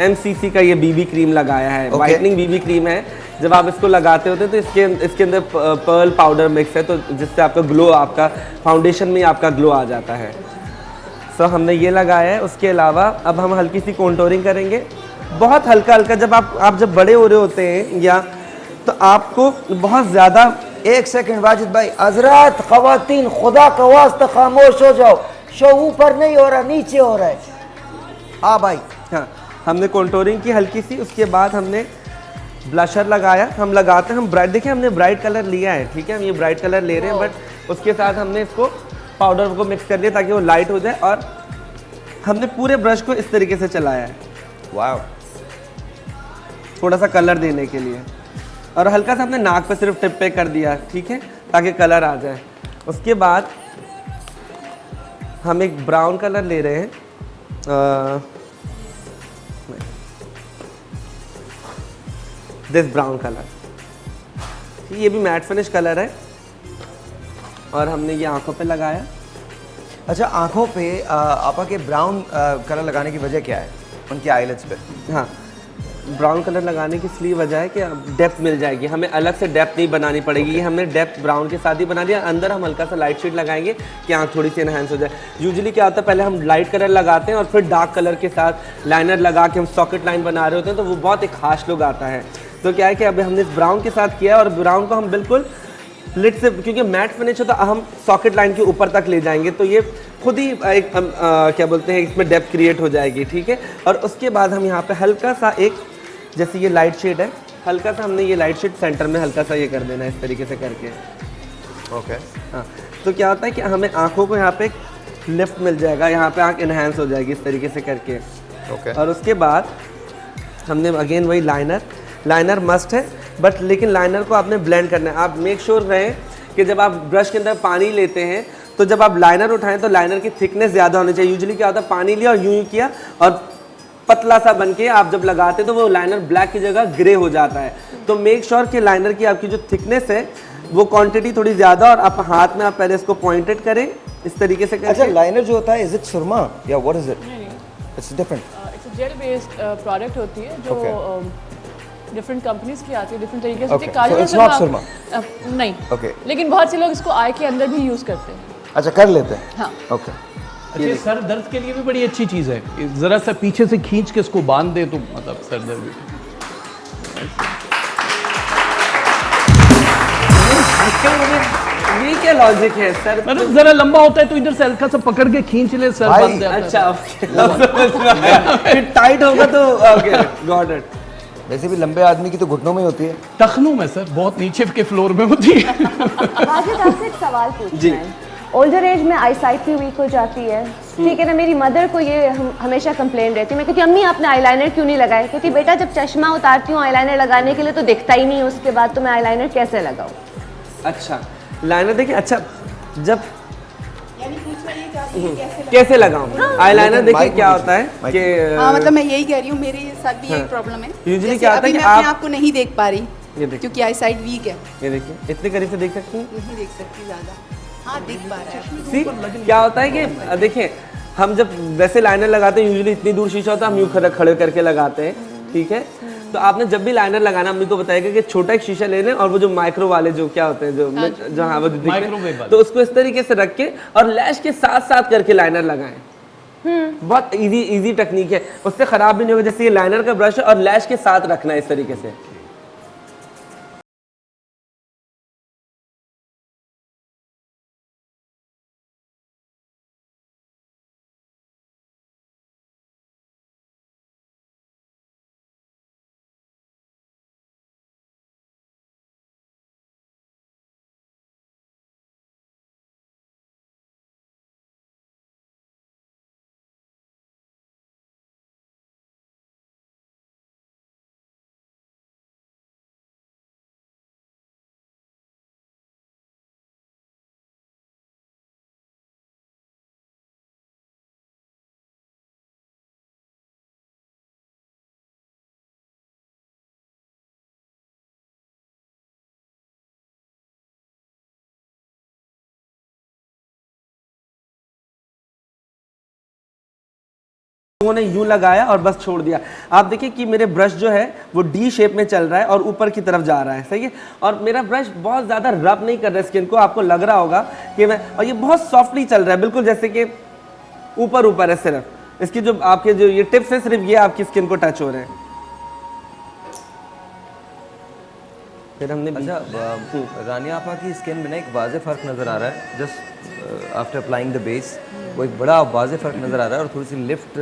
MCC का ये बीबी क्रीम लगाया है, वाइटनिंग बीबी क्रीम है। जब आप इसको लगाते होते हैं तो इसके अंदर पर्ल पाउडर मिक्स है, तो जिससे आपका ग्लो, आपका फाउंडेशन में आपका ग्लो आ जाता है। सो हमने ये लगाया है। उसके अलावा अब हम हल्की सी कॉन्टोरिंग करेंगे, बहुत हल्का हल्का। जब आप जब बड़े हो रहे होते हैं या तो आपको बहुत ज़्यादा। एक सेकंड वाजिद भाई, हजरत खवातीन खुदा का वास्ता खामोश हो जाओ, शो ऊपर नहीं हो रहा नीचे हो रहा है। हाँ भाई, हाँ हमने कॉन्टोरिंग की हल्की सी। उसके बाद हमने ब्लशर लगाया। हम लगाते हैं, हम ब्राइट, देखिए हमने ब्राइट कलर लिया है, ठीक है, हम ये ब्राइट कलर ले रहे हैं, बट उसके साथ हमने इसको पाउडर को मिक्स कर लिया ताकि वो लाइट हो जाए। और हमने पूरे ब्रश को इस तरीके से चलाया है, वाह, थोड़ा सा कलर देने के लिए। और हल्का सा अपने नाक पे सिर्फ टिप पे कर दिया, ठीक है, ताकि कलर आ जाए। उसके बाद हम एक ब्राउन कलर ले रहे हैं, दिस ब्राउन कलर, ये भी मैट फिनिश कलर है। और हमने ये आंखों पे लगाया। अच्छा, आंखों पे आपा के ब्राउन कलर लगाने की वजह क्या है उनकी आईलेट्स पे? हाँ, ब्राउन कलर लगाने की इसलिए वजह है कि डेप्थ मिल जाएगी, हमें अलग से डेप्थ नहीं बनानी पड़ेगी। ये हमने डेप्थ ब्राउन के साथ ही बना दिया। अंदर हम हल्का सा लाइट शेड लगाएंगे कि आँख थोड़ी सी एनहांस हो जाए। यूजुअली क्या होता है, पहले हम लाइट कलर लगाते हैं और फिर डार्क कलर के साथ लाइनर लगा के हम सॉकेट लाइन बना रहे होते हैं, तो वो बहुत एक खास लुक आता है। तो क्या है कि अभी हमने इस ब्राउन के साथ किया और ब्राउन को हम बिल्कुल लिट से, क्योंकि मैट फिनिश है तो हम सॉकेट लाइन के ऊपर तक ले जाएंगे, तो ये खुद ही एक क्या बोलते हैं, इसमें डेप्थ क्रिएट हो जाएगी, ठीक है। और उसके बाद हम यहाँ पे हल्का सा एक, जैसे ये लाइट शेड है, हल्का सा हमने ये लाइट शेड सेंटर में हल्का सा ये कर देना है इस तरीके से करके। ओके, हाँ, तो क्या होता है कि हमें आँखों को यहाँ पे लिफ्ट मिल जाएगा, यहाँ पे आँख इन्हांस हो जाएगी इस तरीके से करके। ओके, और उसके बाद हमने अगेन वही लाइनर मस्ट है, बट लेकिन लाइनर को आपने ब्लेंड करना है। आप मेक श्योर रहें कि जब आप ब्रश के अंदर पानी लेते हैं तो जब आप लाइनर उठाएं तो लाइनर की थिकनेस ज़्यादा होनी चाहिए। यूजुअली क्या होता है, पानी लिया और यूँ किया और पतला सा बन के आप जब लगाते हैं तो वो लाइनर ब्लैक की जगह ग्रे हो जाता है। तो मेक श्योर कि लाइनर की आपकी जो थिकनेस है वो क्वांटिटी थोड़ी ज़्यादा, और आप हाथ में आप पहले इसको पॉइंटेड करें इस तरीके से। अच्छा, लाइनर जो होता है, इज इट सुरमा या what is it? It's different, it's a gel based product होती है जो डिफरेंट कंपनीज की आती है, डिफरेंट तरीके से। so it's not सुरमा? नहीं, okay, लेकिन बहुत से लोग इसको आई के अंदर भी यूज करते हैं। अच्छा, कर लेते हैं, हाँ, ओके। अच्छा, सर दर्द के लिए भी बड़ी अच्छी चीज़ है, ज़रा सा पीछे से खींच के इसको बांध दे तो मतलब सर दर्द भी। ये क्या लॉजिक है सर? मतलब जरा लंबा होता है तो इधर से हल्का सा पकड़ के खींच ले, सर बंद जाता है। अच्छा, फिर टाइट होगा तो ओके, गॉट इट। वैसे भी लंबे आदमी की तो घुटनों में होती है, टखनों में सर, बहुत नीचे के फ्लोर में होती है। वाजिद, आपसे एक सवाल पूछना है। ओल्डर एज में आई साइट भी वीक हो जाती है, ठीक है ना। मेरी मदर को ये हमेशा कंप्लेन रहती है। मैं कहती हूँ अम्मी आपने आईलाइनर क्यों नहीं लगाया? कहती बेटा जब चश्मा उतारती हूँ आईलाइनर लगाने के लिए तो दिखता ही नहीं है, उसके बाद तो मैं आईलाइनर कैसे लगाऊँ? अच्छा, लाइनर देखिए, अच्छा जब कैसे लगाऊं आईलाइनर, देखिए क्या होता है कि हाँ, मतलब मैं यही कह रही हूँ, मेरे साथ भी यही प्रॉब्लम है। यूजुअली क्या होता है कि मैं आपको नहीं देख पा रही, ये देखिए, क्योंकि आई साइड वीक है। ये देखिए, इतने करीब से देख सकती हैं? नहीं देख सकती ज़्यादा, हाँ दिख पा रहा है। सी क्या होता है कि देखिए, हम जब वैसे लाइनर लगाते हैं यूजुअली इतनी दूर शीशा होता है, हम यूँ खड़े करके लगाते हैं, ठीक है। तो आपने जब भी लाइनर लगाना, अम्मी को बताएगा कि छोटा एक शीशा ले लें और वो जो माइक्रो वाले जो क्या होते हैं, जो हाँ वो माइक्रोवेव वाले, तो उसको इस तरीके से रख के और लैश के साथ साथ करके लाइनर लगाएं। बहुत इजी टेक्निक है, उससे खराब भी नहीं होगा। जैसे ये लाइनर का ब्रश है और लैश के साथ रखना है इस तरीके से। लोगों ने यूं लगाया और बस छोड़ दिया। आप देखिए कि मेरे ब्रश जो है वो डी शेप में चल रहा है और ऊपर की तरफ जा रहा है, सही है। और मेरा ब्रश बहुत ज़्यादा रब नहीं कर रहा है स्किन को, आपको लग रहा होगा कि मैं, और ये बहुत सॉफ्टली चल रहा है, बिल्कुल जैसे कि ऊपर ऊपर है सिर्फ। इसकी जो आपके जो ये टिप्स है सिर्फ ये आपकी स्किन को टच हो रहे हैं। फिर हमने रानी आपा की स्किन में ना एक वाज़े फ़र्क नज़र आ रहा है just after applying the base, वो एक बड़ा वाज़े फ़र्क नज़र आ रहा है और थोड़ी सी लिफ्ट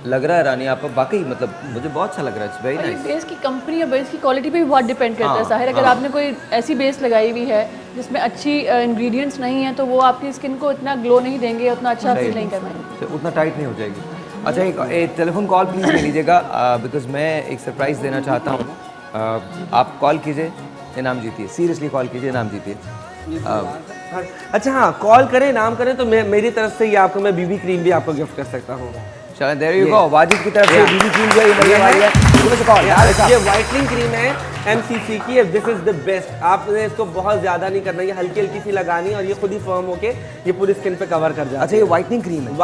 लग रहा है रानी आपा। वाकई मतलब मुझे बहुत अच्छा लग रहा है, इट्स वेरी नाइस। बेस की कंपनी या बेस की क्वालिटी पे भी बहुत डिपेंड करता है साहिर। अगर आपने कोई ऐसी बेस लगाई हुई है जिसमें अच्छी इंग्रेडिएंट्स नहीं है तो वो आपकी स्किन को इतना ग्लो नहीं देंगे, उतना अच्छा फील नहीं करवाएंगे, उतना टाइट नहीं हो जाएगी। अच्छा एक टेलीफोन कॉल प्लीज़ ले लीजिएगा बिकॉज मैं एक सरप्राइज़ देना चाहता हूँ। आप कॉल कीजिए, इनाम जीतिए, सीरियसली कॉल कीजिए, इनाम जीतिए। अच्छा हाँ, कॉल करें, नाम करें तो मेरी तरफ से ये आपको मैं बीबी क्रीम भी आपको गिफ्ट कर सकता हूँ। चलो देयर यू गो, वाजिद की तरफ से बीबी क्रीम जो है ये मिलने वाली है। ये व्हाइटनिंग क्रीम है MCC की, दिस इज द बेस्ट। आपने इसको बहुत ज्यादा नहीं करना, ये हल्की हल्की सी लगानी और ये खुद ही फर्म होके ये पूरी स्किन पे कवर कर जाता है। अच्छा ये व्हाइटनिंग क्रीम है?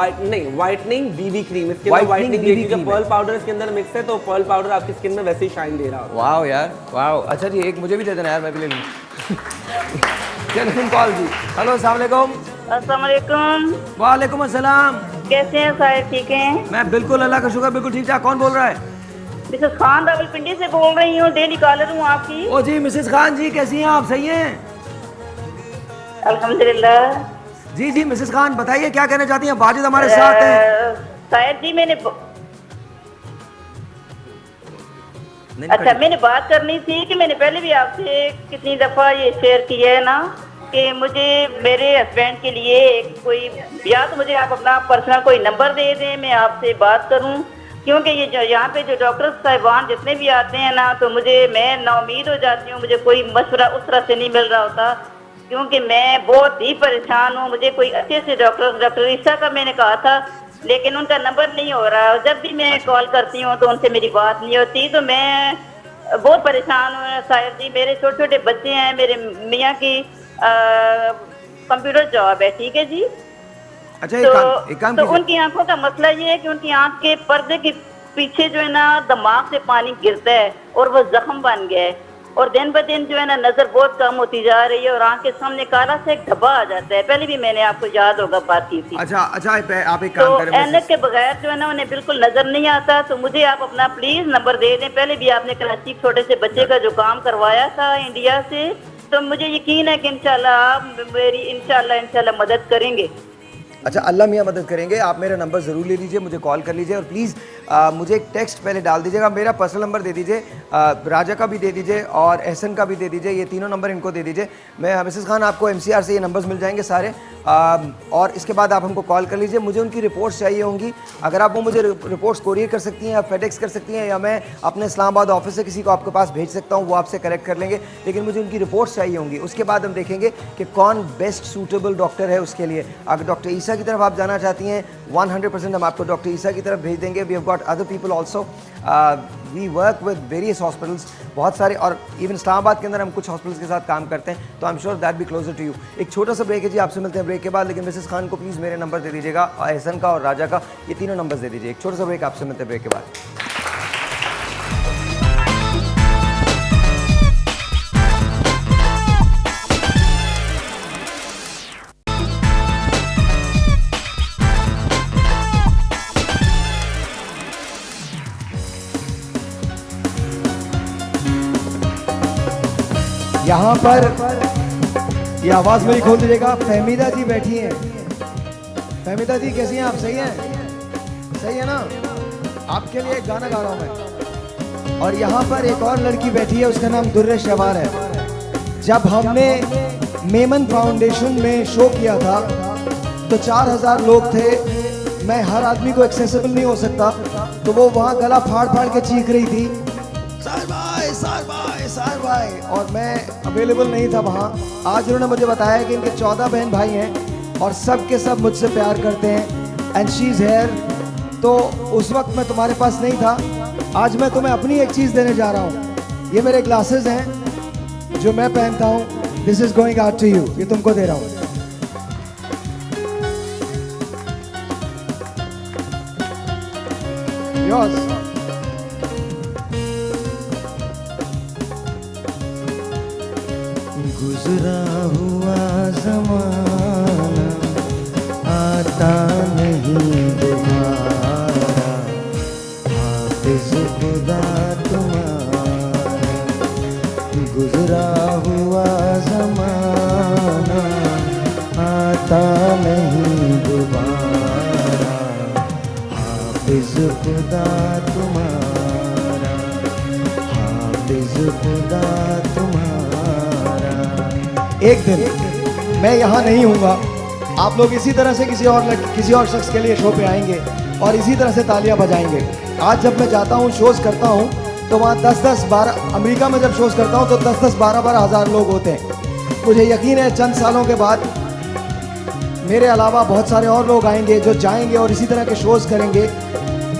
Whitening BB cream. इसके अंदर व्हाइटनिंग क्योंकि पर्ल पाउडर इसके अंदर मिक्स है तो पर्ल पाउडर आपकी स्किन में वैसे ही शाइन दे रहा है। वाओ यार, वाओ। अच्छा जी एक मुझे भी दे देना यार, मैं भी ले लूँ। टेलीफोन कॉल जी। हेलो अस्सलाम वालेकुम। अस्सलाम वालेकुम। वालेकुम अस्सलाम। कैसे हैं साहिब, ठीक हैं? मैं बिल्कुल, अल्लाह का शुक्र, बिल्कुल ठीक ठाक। कौन बोल रहा है? मिसेस खान रावलपिंडी से बोल रही हूँ, डेली कॉलर हूँ आपकी। ओ जी मिसेस खान जी, कैसी हैं आप? सही हैं? अल्हम्दुलिल्लाह। जी जी मिसेस खान बताइए क्या कहना चाहती हैं? वाजिद हमारे साथ हैं। साहिब जी मैंने मैंने बात करनी थी कि मैंने पहले भी आपसे कितनी दफ़ा ये शेयर किया है ना कि मुझे मेरे हस्बैंड के लिए कोई, या तो मुझे आप अपना पर्सनल कोई नंबर दे दें, मैं आपसे बात करूं, क्योंकि ये जो यहाँ पे जो डॉक्टर साहिबान जितने भी आते हैं ना तो मैं नाउमीद हो जाती हूँ, मुझे कोई मशवरा उस तरह से नहीं मिल रहा होता क्योंकि मैं बहुत ही परेशान हूँ। मुझे कोई अच्छे से डॉक्टर ईसा का मैंने कहा था लेकिन उनका नंबर नहीं हो रहा, जब भी मैं कॉल करती हूँ तो उनसे मेरी बात नहीं होती, तो मैं बहुत परेशान हूँ साहिब जी। मेरे छोटे छोटे बच्चे हैं, मेरे मियाँ की कंप्यूटर जॉब है, ठीक है जी। अच्छा एक काम तो उनकी आंखों का मसला ये है कि उनकी आंख के पर्दे के पीछे जो है ना दिमाग से पानी गिरता है और वो जख्म बन गया है और दिन ब दिन जो है ना नजर बहुत कम होती जा रही है और आंख के सामने काला सा एक धब्बा आ जाता है। पहले भी मैंने आपको याद होगा बात की थी। अच्छा आप एक काम करें, ऐनक के बगैर जो है ना उन्हें बिल्कुल नजर नहीं आता, तो मुझे आप अपना प्लीज नंबर दे दें। पहले भी आपने कराची छोटे से बच्चे का जो काम करवाया था इंडिया से, तो मुझे यकीन है कि इंशाल्लाह आप मेरी इंशाल्लाह मदद करेंगे। अच्छा अल्लाह मियाँ मदद करेंगे। आप मेरा नंबर ज़रूर ले लीजिए, मुझे कॉल कर लीजिए और प्लीज़ मुझे एक टेक्स्ट पहले डाल दीजिएगा। मेरा पर्सनल नंबर दे दीजिए, राजा का भी दे दीजिए और एहसन का भी दे दीजिए, ये तीनों नंबर इनको दे दीजिए। मैं मिसेस खान आपको MCR से ये नंबर्स मिल जाएंगे सारे और इसके बाद आप हमको कॉल कर लीजिए। मुझे उनकी रिपोर्ट्स चाहिए होंगी, अगर आप वो मुझे रिपोर्ट्स कोरियर कर सकती हैं या फेडेक्स कर सकती हैं या मैं अपने इस्लामाबाद ऑफिस से किसी को आपके पास भेज सकता हूँ, वो आपसे करेक्ट कर लेंगे, लेकिन मुझे उनकी रिपोर्ट्स चाहिए होंगी। उसके बाद हम देखेंगे कि कौन बेस्ट सूटेबल डॉक्टर है उसके लिए। अगर डॉक्टर ईसा की तरफ आप जाना चाहती हैं 100% हम आपको डॉक्टर ईसा की तरफ भेज देंगे। We have got other people also, we work with various hospitals, बहुत सारे, और इवन इस्लामाबाद के अंदर हम कुछ हॉस्पिटल्स के साथ काम करते हैं, तो I am sure that be closer to you. एक छोटा सा ब्रेक है जी, आपसे मिलते हैं ब्रेक के बाद, लेकिन मिसेस खान को प्लीज़ मेरे नंबर दे दीजिएगा, एहसन का और राजा का, ये तीनों नंबर दे दीजिए। एक छोटा सा ब्रेक, आपसे मिलते हैं ब्रेक के बाद। यहाँ पर ये आवाज़ मेरी खोल दीजिएगा। फहमीदा जी बैठी हैं। फहमीदा जी कैसी हैं आप? सही हैं? सही है ना? आपके लिए एक गाना गा रहा हूँ मैं। और यहाँ पर एक और लड़की बैठी है, उसका नाम दुर्रे शवार है। जब हमने मेमन फाउंडेशन में शो किया था तो 4000 लोग थे, मैं हर आदमी को एक्सेसिबल नहीं हो सकता, तो वो वहाँ गला फाड़ फाड़ के चीख रही थी, सार भाई, और मैं अवेलेबल नहीं था वहाँ। आज उन्होंने मुझे बताया कि इनके 14 बहन भाई हैं और सब के सब मुझसे प्यार करते हैं, एंड शी इज़ हेयर। तो उस वक्त मैं तुम्हारे पास नहीं था, आज मैं तुम्हें अपनी एक चीज़ देने जा रहा हूँ। ये मेरे ग्लासेस हैं जो मैं पहनता हूँ, this is going out to you, ये तुमको दे रहा हूँ। yours. गुजरा हुआ ज़माना आता नहीं दोबारा, हाफिज़ खुदा तुम्हारा। गुजरा हुआ ज़माना आता नहीं दोबारा, हाफिज़ खुदा तुम्हारा, हाफिज़ खुदा तुम्हारा। एक दिन मैं यहाँ नहीं हूँगा, आप लोग इसी तरह से किसी और शख्स के लिए शो पे आएंगे और इसी तरह से तालियां बजाएंगे। आज जब मैं जाता हूँ, शोज़ करता हूँ, तो वहाँ 10-12 अमेरिका में जब शोज़ करता हूँ तो 10-12 हज़ार लोग होते हैं। मुझे यकीन है चंद सालों के बाद मेरे अलावा बहुत सारे और लोग आएंगे जो जाएंगे और इसी तरह के शोज़ करेंगे।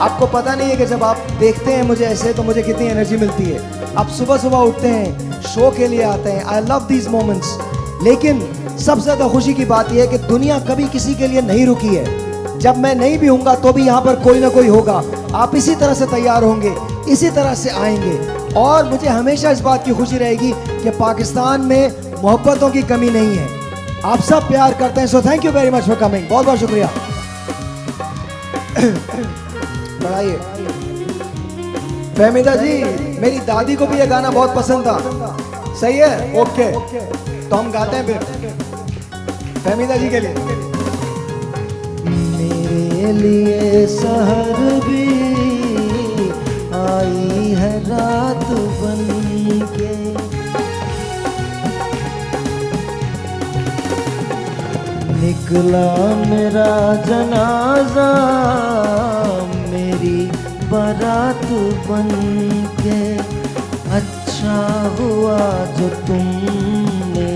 आपको पता नहीं है कि जब आप देखते हैं मुझे ऐसे तो मुझे कितनी एनर्जी मिलती है। आप सुबह सुबह उठते हैं, शो के लिए आते हैं। I love these moments. लेकिन सबसे ज़्यादा खुशी की बात यह है कि दुनिया कभी किसी के लिए नहीं रुकी है। जब मैं नहीं भी हूँगा तो भी यहाँ पर कोई ना कोई होगा। आप इसी तरह से तैयार होंगे, इसी तरह से आएंगे और मुझे हमेशा इस बात की खुशी रहेगी कि पाकिस्तान में मोहब्बतों की कमी नहीं है। आप सब प्यार करते हैं। So thank you very much for coming. बहुत बहुत शुक्रिया। बढ़ाइए। फहमीदा जी, मेरी दादी को भी ये गाना बहुत पसंद था। सही है? ओके, तो हम गाते हैं फिर फहमीदा जी के लिए। मेरे लिए सहर भी आई है रात बन के, निकला मेरा जनाजा मेरी बारात बन के। अच्छा हुआ जो तुमने,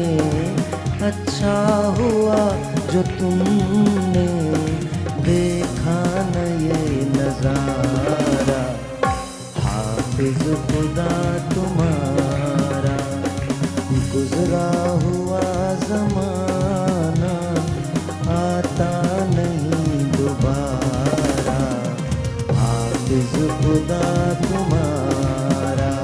अच्छा हुआ जो तुमने देखा न ये नज़ारा, हाफिज़ खुदा तुम्हारा। गुजरा हुआ ज़माना आता नहीं दोबारा, हाफिज़ खुदा तुम्हारा।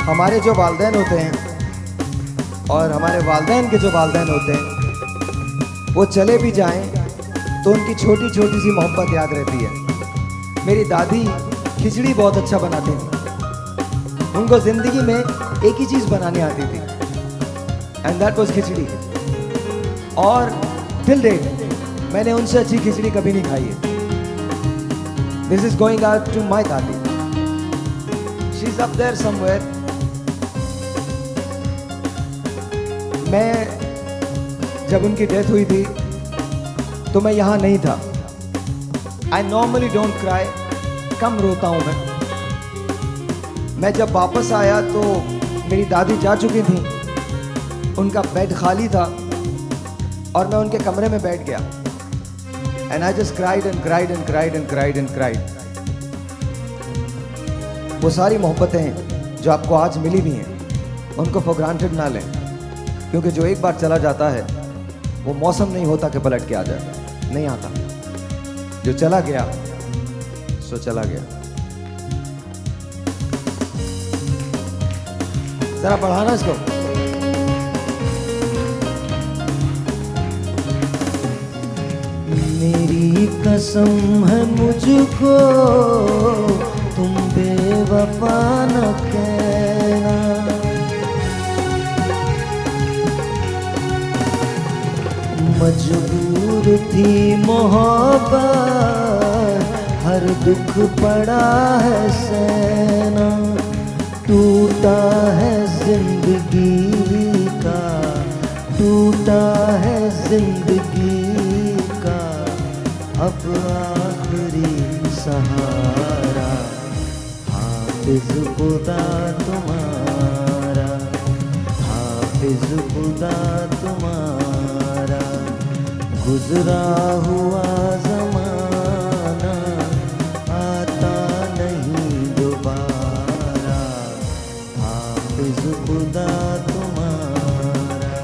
हमारे जो वालिदैन होते हैं और हमारे वालिदैन के जो वालिदैन होते हैं, वो चले भी जाएं तो उनकी छोटी छोटी सी मोहब्बत याद रहती है। मेरी दादी खिचड़ी बहुत अच्छा बनाती थी। उनको ज़िंदगी में एक ही चीज़ बनानी आती थी एंड दैट वाज खिचड़ी। और टिल डेट मैंने उनसे अच्छी खिचड़ी कभी नहीं खाई है। This is going out to my dadi. She is up there somewhere. मैं जब उनकी डेथ हुई थी तो मैं यहाँ नहीं था। आई नॉर्मली डोंट क्राई, कम रोता हूँ मैं जब वापस आया तो मेरी दादी जा चुकी थी, उनका बेड खाली था और मैं उनके कमरे में बैठ गया and I just cried and cried and cried and cried and cried. वो सारी मोहब्बतें जो आपको आज मिली भी हैं उनको फॉर ग्रांटेड ना लें, क्योंकि जो एक बार चला जाता है वो मौसम नहीं होता कि पलट के आ जाए, नहीं आता। जो चला गया सो चला गया। जरा बढ़ाना इसको। मेरी कसम है मुझको तुम बेवफा न कहना, मजबूर थी मोहब्बत हर दुख पड़ा है सहना, टूटा है जिंदगी का, टूटा है जिंदगी का अब आखिरी सहारा, हाफिज खुदा तुम्हारा, हाफिज खुदा तुम्हारा। गुजरा हुआ ज़माना आता नहीं दोबारा, हाफिज खुदा तुम्हारा,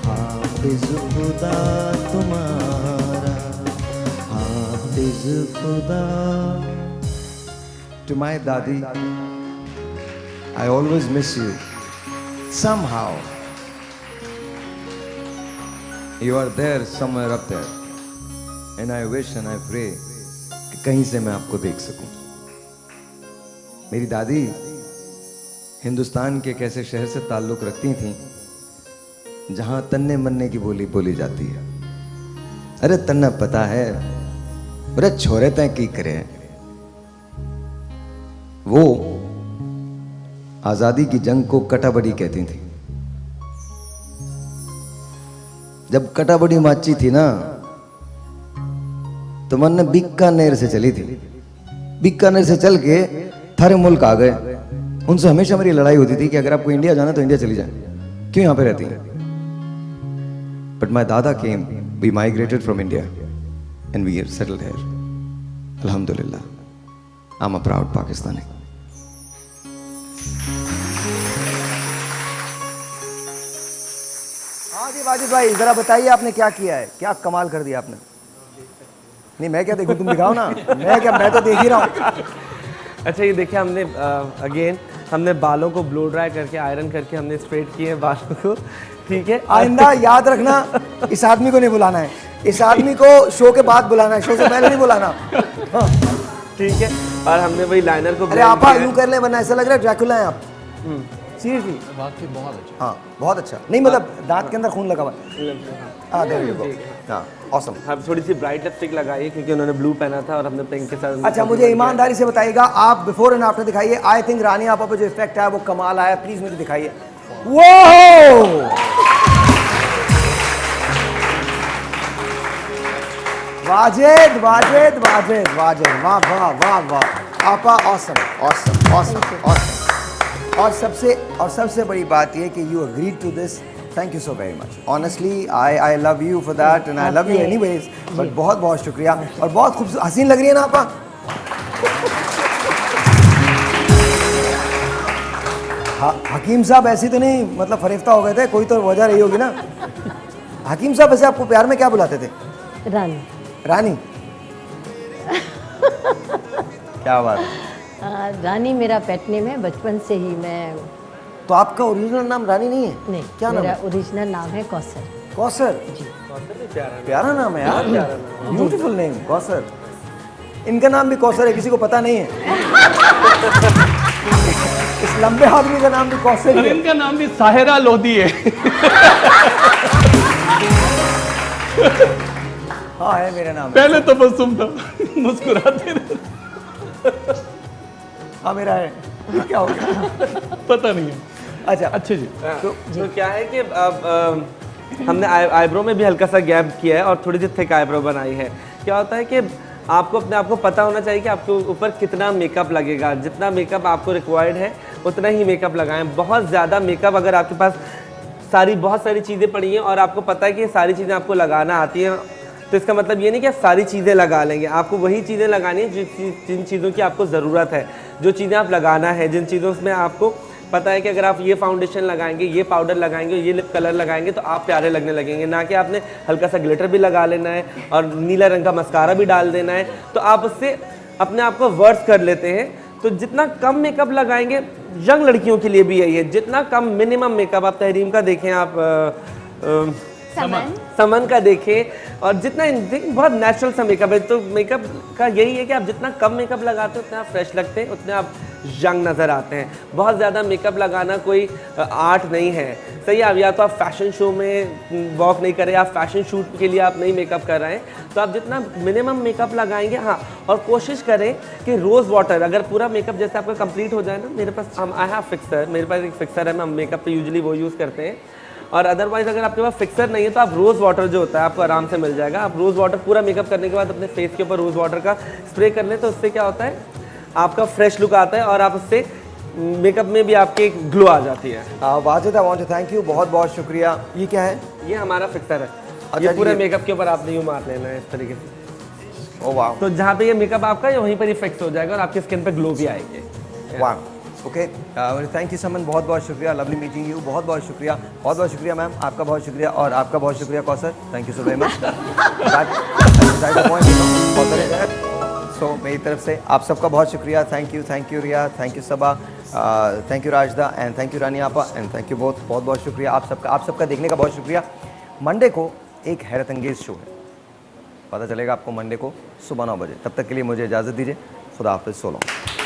हाफिज खुदा तुम्हारा। खुदा। To my Dadi, I always miss you. Somehow, you are there somewhere up there, and I wish and I pray कि कहीं से मैं आपको देख सकूं। मेरी दादी हिंदुस्तान के एक ऐसे शहर से ताल्लुक रखती थीं जहां तन्ने मन्ने की बोली बोली जाती है। अरे तन्ना पता है, अरे छोरे तय की करे। वो आजादी की जंग को कटाबड़ी कहती थी। जब कटाबड़ी माची थी ना, तो मन ने बीकानेर से चली थी। बीकानेर से चल के थारे मुल्क आ गए। उनसे हमेशा मेरी लड़ाई होती थी कि अगर आपको इंडिया जाना तो इंडिया चली जाए, क्यों यहां पे रहती हैं। But my dada came, we migrated from India and we settled here. अल्हम्दुलिल्लाह, I am a proud Pakistani. हाँ जी वाजिद भाई, जरा बताइए आपने क्या किया है, क्या कमाल कर दिया आपने। नहीं मैं क्या देखूं, तुम दिखाओ ना। मैं तो देख ही रहा हूँ। अच्छा ये देखिए, हमने अगेन हमने बालों को ब्लो ड्राई करके आयरन करके हमने स्ट्रेट किए हैं बालों को, ठीक है। आइंदा याद रखना, इस आदमी को नहीं बुलाना है, इस आदमी को शो के बाद बुलाना है, शो से पहले नहीं बुलाना। हाँ। ठीक है, और हमने वही लाइनर को अरे आप यूं कर ले, वरना ऐसा लग रहा है ड्रैकुला है आप। सीरियसली वाकई बहुत अच्छा। हाँ बहुत अच्छा। नहीं मतलब दांत के अंदर खून लगा हुआ है। हाँ देयर यू गो। हाँ ऑसम। हम थोड़ी सी ब्राइट लिपस्टिक लगाई क्योंकि उन्होंने ब्लू पहना था और हमने पिंक के साथ। अच्छा मुझे ईमानदारी से बताइएगा, आप बिफोर एंड आफ्टर दिखाइए। आई थिंक रानी आपा पे जो इफेक्ट है वो कमाल आया, प्लीज मुझे दिखाइए। वो वाजिद वाजिद वाजिद वाजिद, वाह वाह वाह वाह आपा, ऑसम ऑसम ऑसम ऑसम। और सबसे बड़ी बात ये कि you agreed to this, thank you so very much. Honestly I love you for that and I love you anyways, but बहुत बहुत शुक्रिया। और बहुत खूबसूरत हसीन लग रही है ना आपा। हकीम साहब ऐसी तो नहीं मतलब फरिश्ता हो गए थे, कोई तो वजह रही होगी ना। हकीम साहब वैसे आपको प्यार में क्या बुलाते थे? रानी। रानी क्या बात है। रानी मेरा पेट नेम है, बचपन से ही मैं। तो आपका ओरिजिनल नाम रानी नहीं है? नहीं, क्या नाम? मेरा ओरिजिनल नाम है कौसर। कौसर जी, प्यारा नाम है यार, ब्यूटीफुल नेम कौसर। इनका नाम भी कौसर है, किसी को पता नहीं है। इस लंबे आदमी का नाम भी कौसर है। इनका नाम भी साहिरा लोधी है। हाँ है, मेरा नाम पहले तो बस तुम तो मुस्कुराते रहे। हाँ मेरा है, क्या हो गया पता नहीं है। अच्छा जी। तो क्या है कि अब हमने आईब्रो में भी हल्का सा गैप किया है और थोड़ी सी थिक आईब्रो बनाई है। क्या होता है कि आपको अपने आप को पता होना चाहिए कि आपके ऊपर कितना मेकअप लगेगा। जितना मेकअप आपको रिक्वायर्ड है उतना ही मेकअप लगाएं। बहुत ज़्यादा मेकअप अगर आपके पास बहुत सारी चीज़ें पड़ी हैं और आपको पता है कि ये सारी चीज़ें आपको लगाना आती हैं, तो इसका मतलब ये नहीं कि आप सारी चीज़ें लगा लेंगे। आपको वही चीज़ें लगानी है जिन चीज़ों की आपको ज़रूरत है, जो चीज़ें आप लगाना है, जिन चीज़ों में आपको पता है कि अगर आप ये फाउंडेशन लगाएंगे, ये पाउडर लगाएंगे, ये लिप कलर लगाएंगे तो आप प्यारे लगने लगेंगे। ना कि आपने हल्का सा ग्लिटर भी लगा लेना है और नीला रंग का मस्कारा भी डाल देना है, तो आप उससे अपने आप को वर्स कर लेते हैं। तो जितना कम मेकअप लगाएंगे, यंग लड़कियों के लिए भी यही है, जितना कम मिनिमम मेकअप, आप तहरीम का देखें, आप समन का देखें, और जितना बहुत नेचुरल सा मेकअप है। तो मेकअप का यही है कि आप जितना कम मेकअप लगाते हो उतना आप फ्रेश लगते हैं, उतने आप यंग नज़र आते हैं। बहुत ज़्यादा मेकअप लगाना कोई आर्ट नहीं है, सही है। अब या तो आप फैशन शो में वॉक नहीं कर रहे, आप फैशन शूट के लिए आप नहीं मेकअप कर रहे हैं, तो आप जितना मिनिमम मेकअप लगाएंगे। हाँ, और कोशिश करें कि रोज़ वाटर, अगर पूरा मेकअप जैसे आपका कंप्लीट हो जाए ना, मेरे पास आई हैव फिक्सर, मेरे पास एक फिक्सर है, हम मेकअप पे यूजुअली वो यूज़ करते हैं। और अदरवाइज़ अगर आपके पास फिक्सर नहीं है तो आप रोज़ वाटर जो होता है आपको आराम से मिल जाएगा। आप रोज़ वाटर पूरा मेकअप करने के बाद अपने फेस के ऊपर रोज़ वाटर का स्प्रे कर लें, तो उससे क्या होता है, आपका फ्रेश लुक आता है और आप उससे मेकअप में भी आपके एक ग्लो आ जाती है। Wajid, I want to thank you, बहुत बहुत शुक्रिया। ये क्या है? ये हमारा फिक्सर है। अच्छा, ये पूरे मेकअप के ऊपर आपने यूँ मार लेना है इस तरीके से। ओह वाह। तो जहाँ पे ये मेकअप आपका है वहीं पर ही फिक्स हो जाएगा और आपकी स्किन पे ग्लो भी आएगी। वाह, ओके, थैंक यू समन, बहुत बहुत शुक्रिया, लवली मीटिंग यू, बहुत बहुत शुक्रिया मैम, आपका बहुत शुक्रिया, और आपका बहुत शुक्रिया Kausar, thank you so very much. So मेरी तरफ से आप सबका बहुत शुक्रिया। Thank you Riya, thank you Saba, thank you Rajda and thank you Rani Apa and thank you बहुत बहुत शुक्रिया आप सबका देखने का बहुत शुक्रिया। मंडे को एक हैरत अंगेज़ शो है, पता चलेगा आपको मंडे को सुबह 9 बजे। तब तक के लिए मुझे इजाज़त दीजिए। खुदा हाफिज़, सो लॉन्ग।